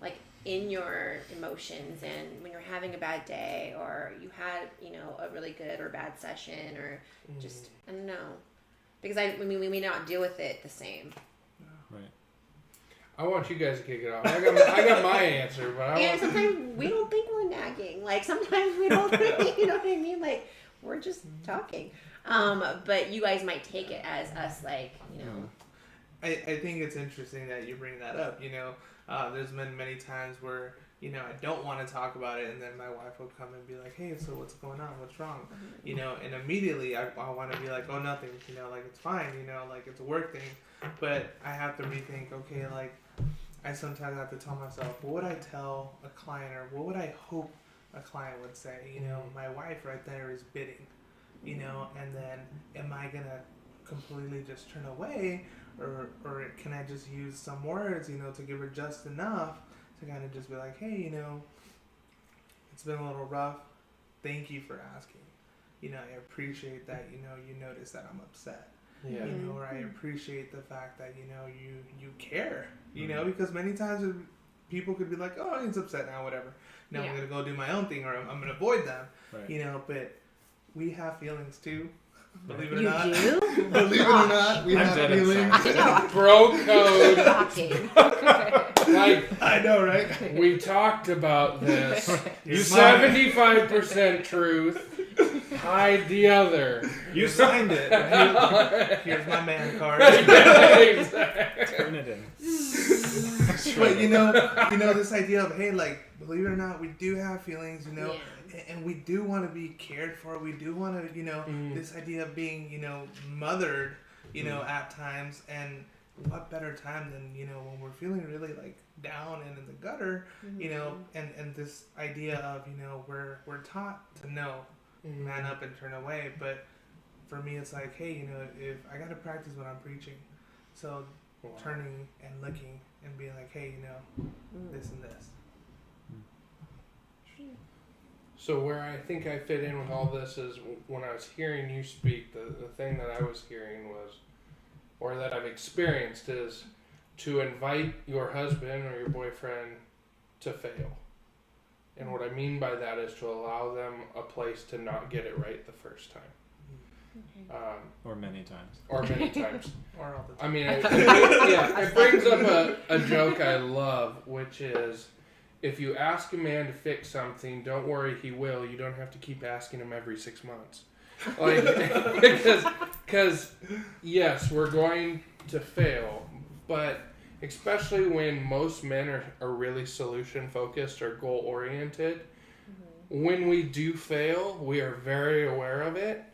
like in your emotions and when you're having a bad day or you had a really good or bad session or just I don't know, because we may not deal with it the same. Right. I want you guys to kick it off. I got my answer, but sometimes we don't think we're nagging. Like sometimes we don't. You know what I mean? Like we're just talking. But you guys might take it as us, like, you know. I think it's interesting that you bring that up. There's been many times where, I don't want to talk about it, and then my wife will come and be like, hey, so what's going on? What's wrong? And immediately I want to be like, oh, nothing, like it's fine, like it's a work thing. But I have to rethink, okay, like I sometimes have to tell myself, what would I tell a client, or what would I hope a client would say? My wife right there is bidding, and then am I going to completely just turn away? Or can I just use some words, to give her just enough to kind of just be like, hey, it's been a little rough. Thank you for asking. I appreciate that, you notice that I'm upset. Yeah. Or I appreciate the fact that, you care, because many times people could be like, oh, he's upset now, whatever. Now I'm going to go do my own thing, or I'm going to avoid them, Right. But we have feelings too. Believe it or You not. do? Believe it or not, we I'm have dead feelings. inside. Bro code. Shocking. Like, I know, right? we talked about this. Here's 75% truth, hide the other. You signed it. Here's my man card. Exactly. Turn it in. But this idea of, hey, like, believe it or not, we do have feelings, and we do want to be cared for. We do want to, this idea of being, mothered, at times. And what better time than, when we're feeling really like down and in the gutter, and this idea of, we're taught to know, man up and turn away. But for me, it's like, hey, if I got to practice what I'm preaching. So turning and looking and being like, hey, this and this. So where I think I fit in with all this is when I was hearing you speak, the thing that I was hearing was, or that I've experienced, is to invite your husband or your boyfriend to fail. And what I mean by that is to allow them a place to not get it right the first time. Or many times. Or many times. Or all the time. I mean, it brings up a joke I love, which is, if you ask a man to fix something, don't worry, he will. You don't have to keep asking him every 6 months. Like, because yes, we're going to fail, but especially when most men are really solution focused or goal oriented, when we do fail, we are very aware of it.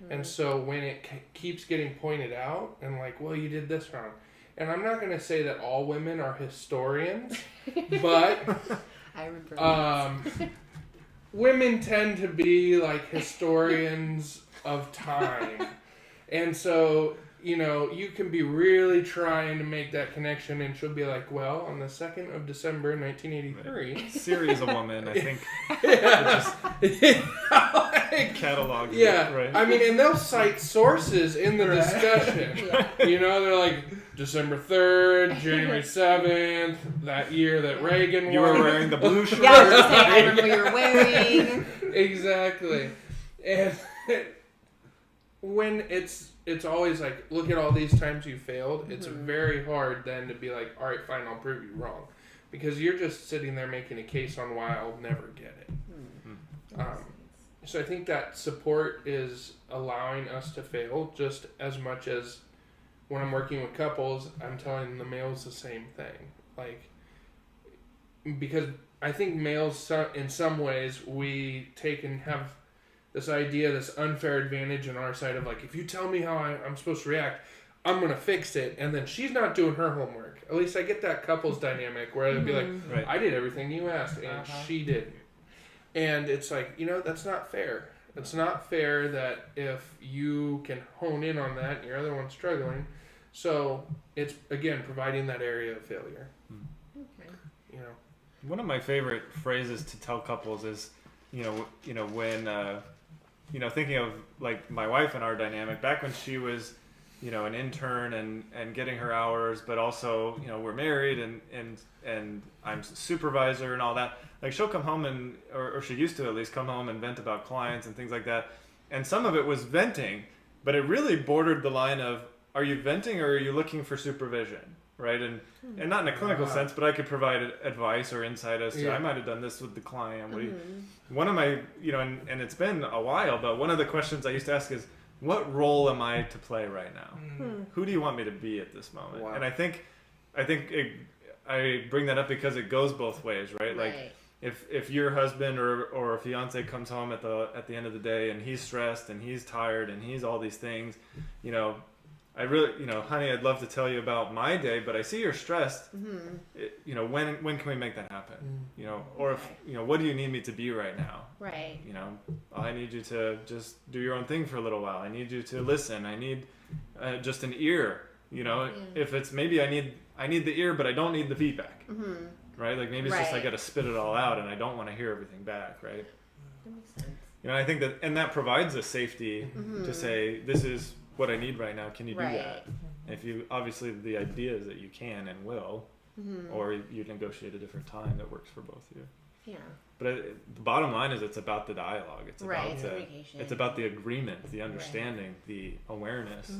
And so when it keeps getting pointed out and like, well, you did this wrong. And I'm not going to say that all women are historians, but I remember women tend to be like historians of time. And so, you can be really trying to make that connection, and she'll be like, well, on the 2nd of December, 1983. Right. Siri is a woman, I think. Catalog. Yeah, Right. I mean, and they'll cite sources in the discussion. They're like, December 3rd, January 7th, that year that Reagan won. You were wearing the blue shirt. Yeah, I was just saying, I remember you were wearing. Exactly. And when it's always like, look at all these times you failed, it's very hard then to be like, all right, fine, I'll prove you wrong. Because you're just sitting there making a case on why I'll never get it. So I think that support is allowing us to fail just as much as when I'm working with couples, I'm telling the males the same thing. Like, because I think males, in some ways, we take and have this idea, this unfair advantage on our side of like, if you tell me how I'm supposed to react, I'm going to fix it. And then she's not doing her homework. At least I get that couples dynamic where they'd be like, Right. I did everything you asked and she didn't. And it's like, that's not fair. It's not fair that if you can hone in on that and your other one's struggling. So it's, again, providing that area of failure. Okay. One of my favorite phrases to tell couples is, when, thinking of like my wife and our dynamic back when she was, an intern and getting her hours, but also, we're married and I'm supervisor and all that. Like she'll come home or she used to at least come home and vent about clients and things like that. And some of it was venting, but it really bordered the line of, are you venting or are you looking for supervision? right? And not in a clinical sense, but I could provide advice or insight as to I might have done this with the client. One of my, and it's been a while, but one of the questions I used to ask is, what role am I to play right now? Who do you want me to be at this moment? Wow. And I think I bring that up because it goes both ways, right? Like if your husband or fiance comes home at the end of the day and he's stressed and he's tired and he's all these things, I really, honey, I'd love to tell you about my day, but I see you're stressed. When can we make that happen? Or if, what do you need me to be right now? Right. I need you to just do your own thing for a little while. I need you to listen. I need just an ear. If it's maybe I need the ear, but I don't need the feedback. Right? Like maybe it's just I got to spit it all out, and I don't want to hear everything back. Right? That makes sense. I think that provides a safety to say, this is what I need right now. Can you do that? If you, obviously the idea is that you can and will, or you negotiate a different time that works for both of you. Yeah. But the bottom line is it's about the dialogue. It's about communication. It's about the agreement, the understanding, the awareness.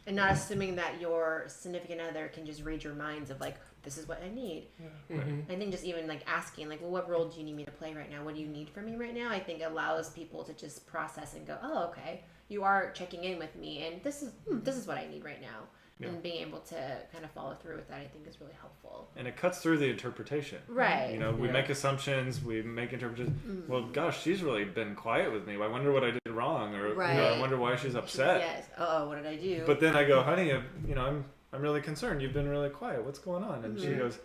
And not assuming that your significant other can just read your minds of like, this is what I need. I think just even like asking like, well, what role do you need me to play right now? What do you need from me right now? I think allows people to just process and go, oh, okay, you are checking in with me, and this is what I need right now. And being able to kind of follow through with that, I think, is really helpful. And it cuts through the interpretation. Right. We make assumptions, we make interpretations. Well, gosh, she's really been quiet with me. I wonder what I did wrong, or I wonder why she's upset. Yes. Oh, what did I do? But then I go, honey, I'm really concerned. You've been really quiet. What's going on? And she goes,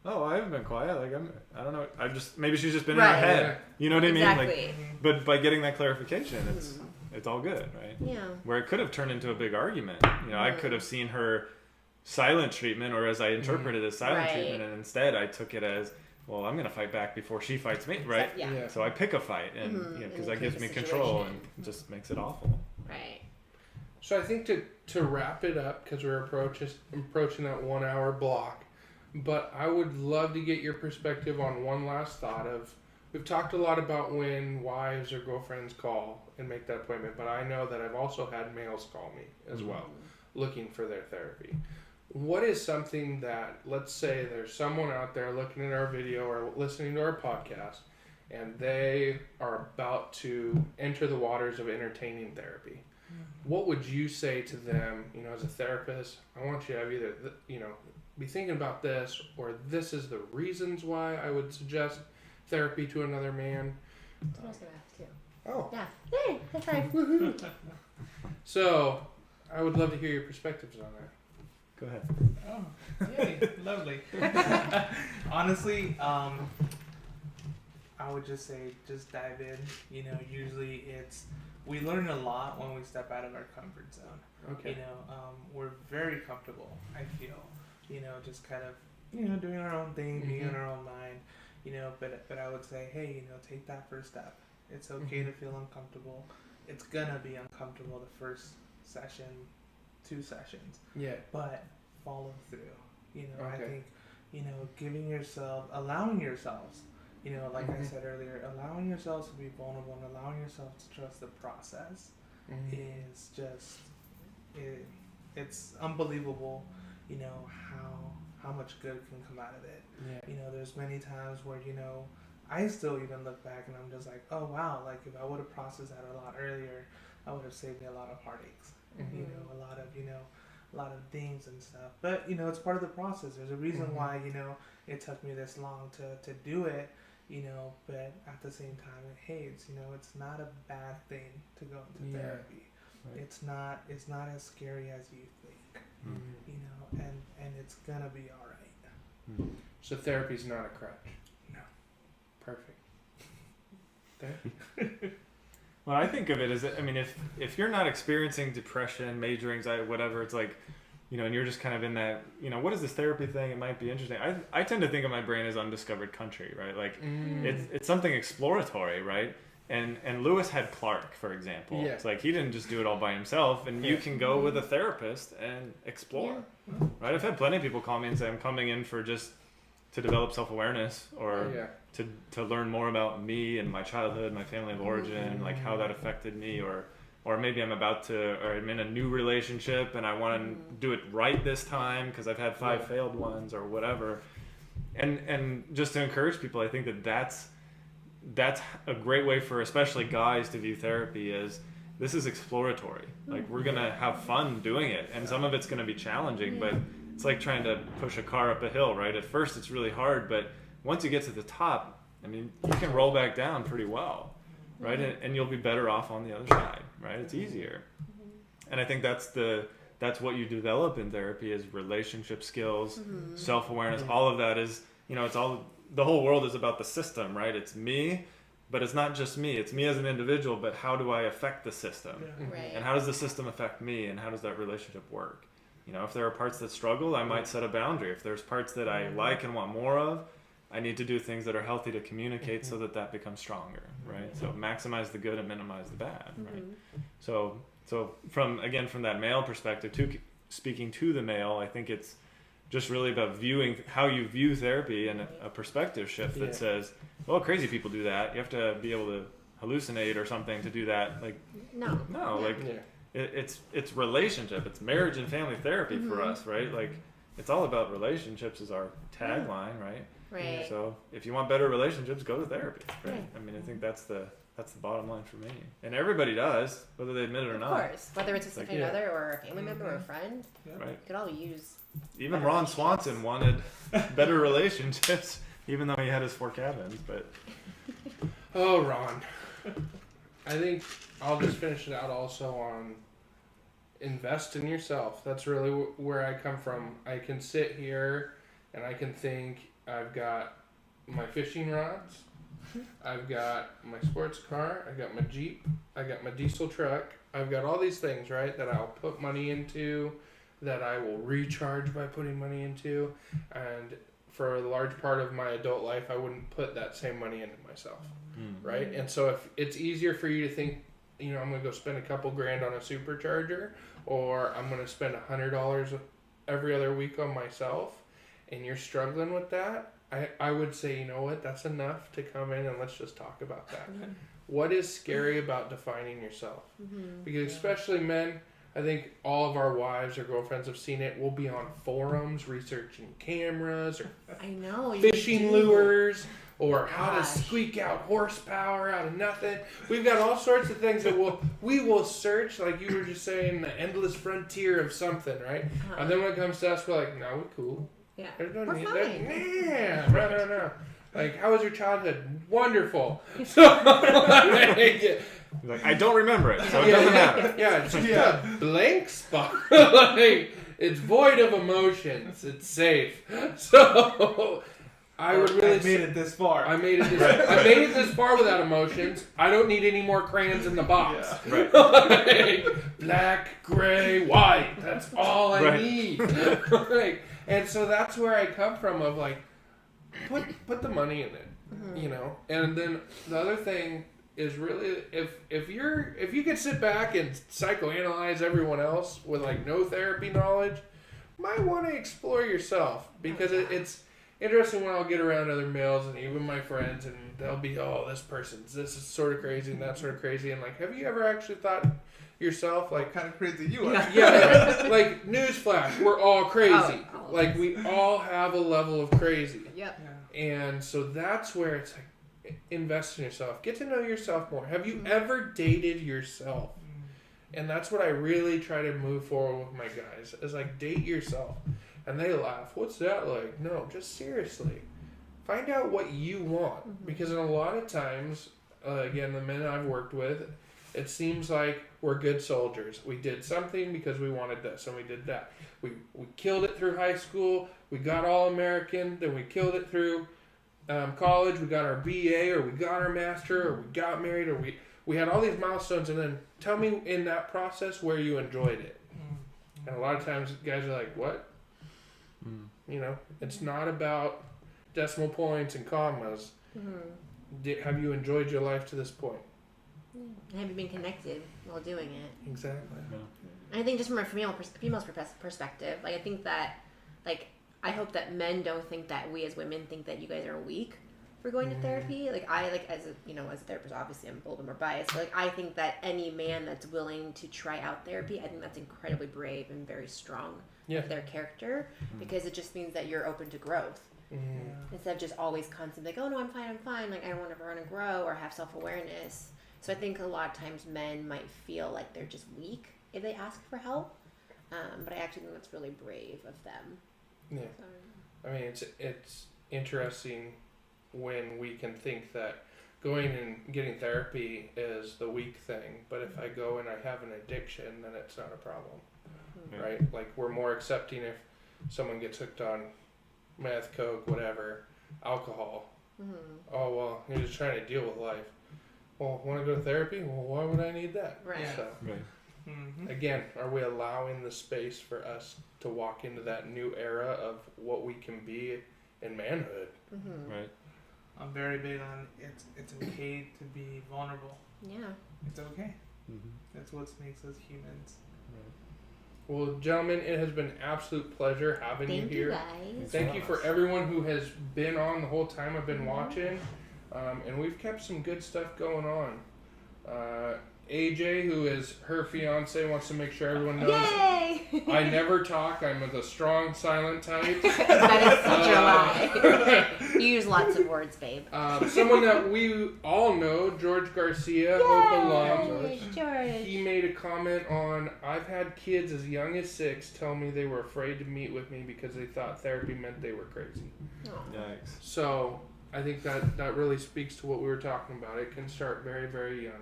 oh, I haven't been quiet. Like I don't know. Maybe she's just been in her head. You know what I mean? Exactly. But by getting that clarification, it's all good, right? Yeah. Where it could have turned into a big argument. I could have seen her silent treatment, or as I interpreted as silent treatment, and instead I took it as, well, I'm going to fight back before she fights me, right? So I pick a fight, and because that gives me control, and just makes it awful. Right. So I think to wrap it up, because we're approaching that 1 hour block, but I would love to get your perspective on one last thought of, we've talked a lot about when wives or girlfriends call and make that appointment, but I know that I've also had males call me as well, looking for their therapy. What is something that, let's say there's someone out there looking at our video or listening to our podcast, and they are about to enter the waters of entertaining therapy? What would you say to them, as a therapist? I want you to have either, be thinking about this, or this is the reasons why I would suggest therapy to another man. That's what I was going to ask too. Oh. Yeah. Hey, that's right. Woohoo. So, I would love to hear your perspectives on that. Go ahead. Oh, yay, lovely. Honestly, I would just say, just dive in. Usually we learn a lot when we step out of our comfort zone. Okay. We're very comfortable, I feel. Just kind of, doing our own thing, being in our own mind. But I would say, hey, take that first step. It's okay to feel uncomfortable. It's gonna be uncomfortable the first session, 2 sessions. Yeah. But follow through. I think, allowing yourselves, like I said earlier, allowing yourselves to be vulnerable and allowing yourselves to trust the process is just, it's unbelievable, how much good can come out of it. Yeah. There's many times where, I still even look back and I'm just like, oh wow, like if I would have processed that a lot earlier, I would have saved me a lot of heartaches. A lot of things and stuff. But, it's part of the process. There's a reason why, it took me this long to do it, but at the same time, hey, it's not a bad thing to go into therapy. Right. It's not as scary as you think, and it's gonna be all right. So therapy's not a crutch? No. Perfect. Well, I think of it as, if you're not experiencing depression, major anxiety, whatever, it's like, and you're just kind of in that, what is this therapy thing? It might be interesting. I tend to think of my brain as undiscovered country, right? Like, it's something exploratory, right? And Lewis had Clark, for example. Yeah. It's like he didn't just do it all by himself, and you can go with a therapist and explore, right? I've had plenty of people call me and say, I'm coming in for just to develop self-awareness, or to learn more about me and my childhood, my family of origin, like how that affected me, or or maybe I'm in a new relationship and I want to do it right this time because I've had 5 failed ones or whatever. And just to encourage people, I think that's a great way for especially guys to view therapy as this is exploratory. Like, we're going to have fun doing it, and some of it's going to be challenging, but it's like trying to push a car up a hill, right? At first it's really hard, but once you get to the top, I mean, you can roll back down pretty well, right? And you'll be better off on the other side, right? It's easier. And I think that's what you develop in therapy is relationship skills, self-awareness. All of that is, the whole world is about the system, right? It's me, but it's not just me. It's me as an individual, but how do I affect the system? Right. And how does the system affect me, and how does that relationship work? If there are parts that struggle, I might set a boundary. If there's parts that I like and want more of, I need to do things that are healthy to communicate so that becomes stronger, right? So maximize the good and minimize the bad, right? So from that male perspective, speaking to the male, I think it's just really about viewing how you view therapy and a perspective shift that says, well, crazy people do that. You have to be able to hallucinate or something to do that. Like, no, like it's relationship. It's marriage and family therapy for us, right? Like, it's all about relationships is our tagline, right? Right. So if you want better relationships, go to therapy, right? I mean, I think that's the bottom line for me. And everybody does, whether they admit it or not. Of course. Whether it's a significant other or a family member or a friend. Right. You could all use. Even Ron Swanson wanted better relationships, even though he had his 4 cabins, but... Oh, Ron. I think I'll just finish it out also on invest in yourself. That's really where I come from. I can sit here and I can think I've got my fishing rods, I've got my sports car, I've got my Jeep, I got my diesel truck, I've got all these things, right, that I'll put money into, that I will recharge by putting money into, and for a large part of my adult life, I wouldn't put that same money into myself, right? And so if it's easier for you to think, I'm going to go spend a couple grand on a supercharger, or I'm going to spend $100 every other week on myself, and you're struggling with that, I would say, you know what, that's enough to come in and let's just talk about that. What is scary about defining yourself? Because especially men, I think all of our wives or girlfriends have seen it. We'll be on forums researching cameras or fishing lures or how to squeak out horsepower out of nothing. We've got all sorts of things that we will search, like you were just saying, the endless frontier of something, right? And then when it comes to us, we're like, no, we're cool. Yeah, we're fine. No. Like, how was your childhood? Wonderful. So, like, I don't remember it, so it doesn't matter. Yeah, it's just a blank spot. Like, it's void of emotions. It's safe. So, I would really made it this far. I made it this far without emotions. I don't need any more crayons in the box. Yeah. Right. Like, black, gray, white. That's all I need. Like, and so that's where I come from. Of like, put the money in it, And then the other thing is really if you can sit back and psychoanalyze everyone else with like no therapy knowledge, might want to explore yourself, because it's interesting when I'll get around other males and even my friends, and they'll be, this is sort of crazy and that sort of crazy, and like, have you ever actually thought yourself, like, what kind of crazy you are? Yeah, like, newsflash, we're all crazy. Like, we all have a level of crazy. Yep. Yeah. And so that's where it's like, invest in yourself. Get to know yourself more. Have you ever dated yourself? And that's what I really try to move forward with my guys, is like, date yourself. And they laugh. What's that like? No, just seriously. Find out what you want. Because in a lot of times, again, the men I've worked with, it seems like we're good soldiers. We did something because we wanted this, and we did that. We killed it through high school. We got All-American. Then we killed it through college. We got our BA, or we got our master, or we got married, or we had all these milestones. And then tell me in that process where you enjoyed it. And a lot of times guys are like, what? It's not about decimal points and commas. Have you enjoyed your life to this point? Have you been connected while doing it? Exactly. I think just from a female's perspective, like, I think that, like, I hope that men don't think that we as women think that you guys are weak for going to therapy. Like I as a therapist, obviously I'm a little bit more biased, but like I think that any man that's willing to try out therapy, I think that's incredibly brave and very strong of their character, because it just means that you're open to growth. Instead of just always constantly like, oh no, I'm fine, like I don't want to run and grow or have self-awareness. So I think a lot of times men might feel like they're just weak if they ask for help, but I actually think that's really brave of them. Yeah. So, I mean, it's interesting when we can think that going and getting therapy is the weak thing, but if I go and I have an addiction, then it's not a problem, right? Like, we're more accepting if someone gets hooked on meth, coke, whatever, alcohol. Oh, well, you're just trying to deal with life. Well, want to go to therapy? Well, why would I need that? Right. So, again, are we allowing the space for us to walk into that new era of what we can be in manhood? Right. I'm very big on it's okay to be vulnerable. Yeah. It's okay. That's what makes us humans. Well, gentlemen, it has been an absolute pleasure having you here. Guys. Thank you for everyone who has been on the whole time I've been watching. And we've kept some good stuff going on. AJ, who is her fiance, wants to make sure everyone knows. Yay! I never talk. I'm the strong, silent type. That is such a lie. You use lots of words, babe. Someone that we all know, George Garcia, Hope alum. George. He made a comment on, I've had kids as young as 6 tell me they were afraid to meet with me because they thought therapy meant they were crazy. Yikes. So I think that really speaks to what we were talking about. It can start very, very young.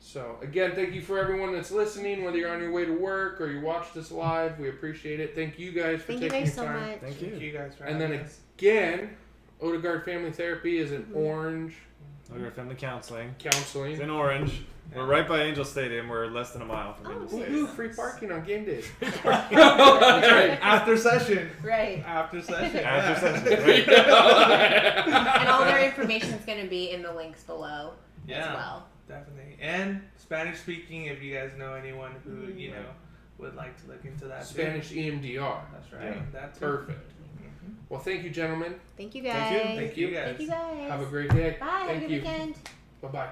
So, again, thank you for everyone that's listening, whether you're on your way to work or you watch this live. We appreciate it. Thank you guys for taking the time. Much. Thank you. Thank you guys for And having then us. again, Odegaard Family Therapy is in Orange. Odegaard Family Counseling. It's Counseling. in Orange. We're right by Angel Stadium. We're less than a mile from Angel Ooh, Stadium. free parking on game days. That's right. After session. Right. After session. After session. Right. And all their information is going to be in the links below as well. Definitely. And Spanish speaking, if you guys know anyone who, would like to look into that. Spanish EMDR. That's right. Yeah. That's Perfect. Well, thank you, gentlemen. Thank you guys. Thank you. Thank you. guys. Thank you guys. Have a great day. Bye. Have a Thank good you. weekend. Bye-bye.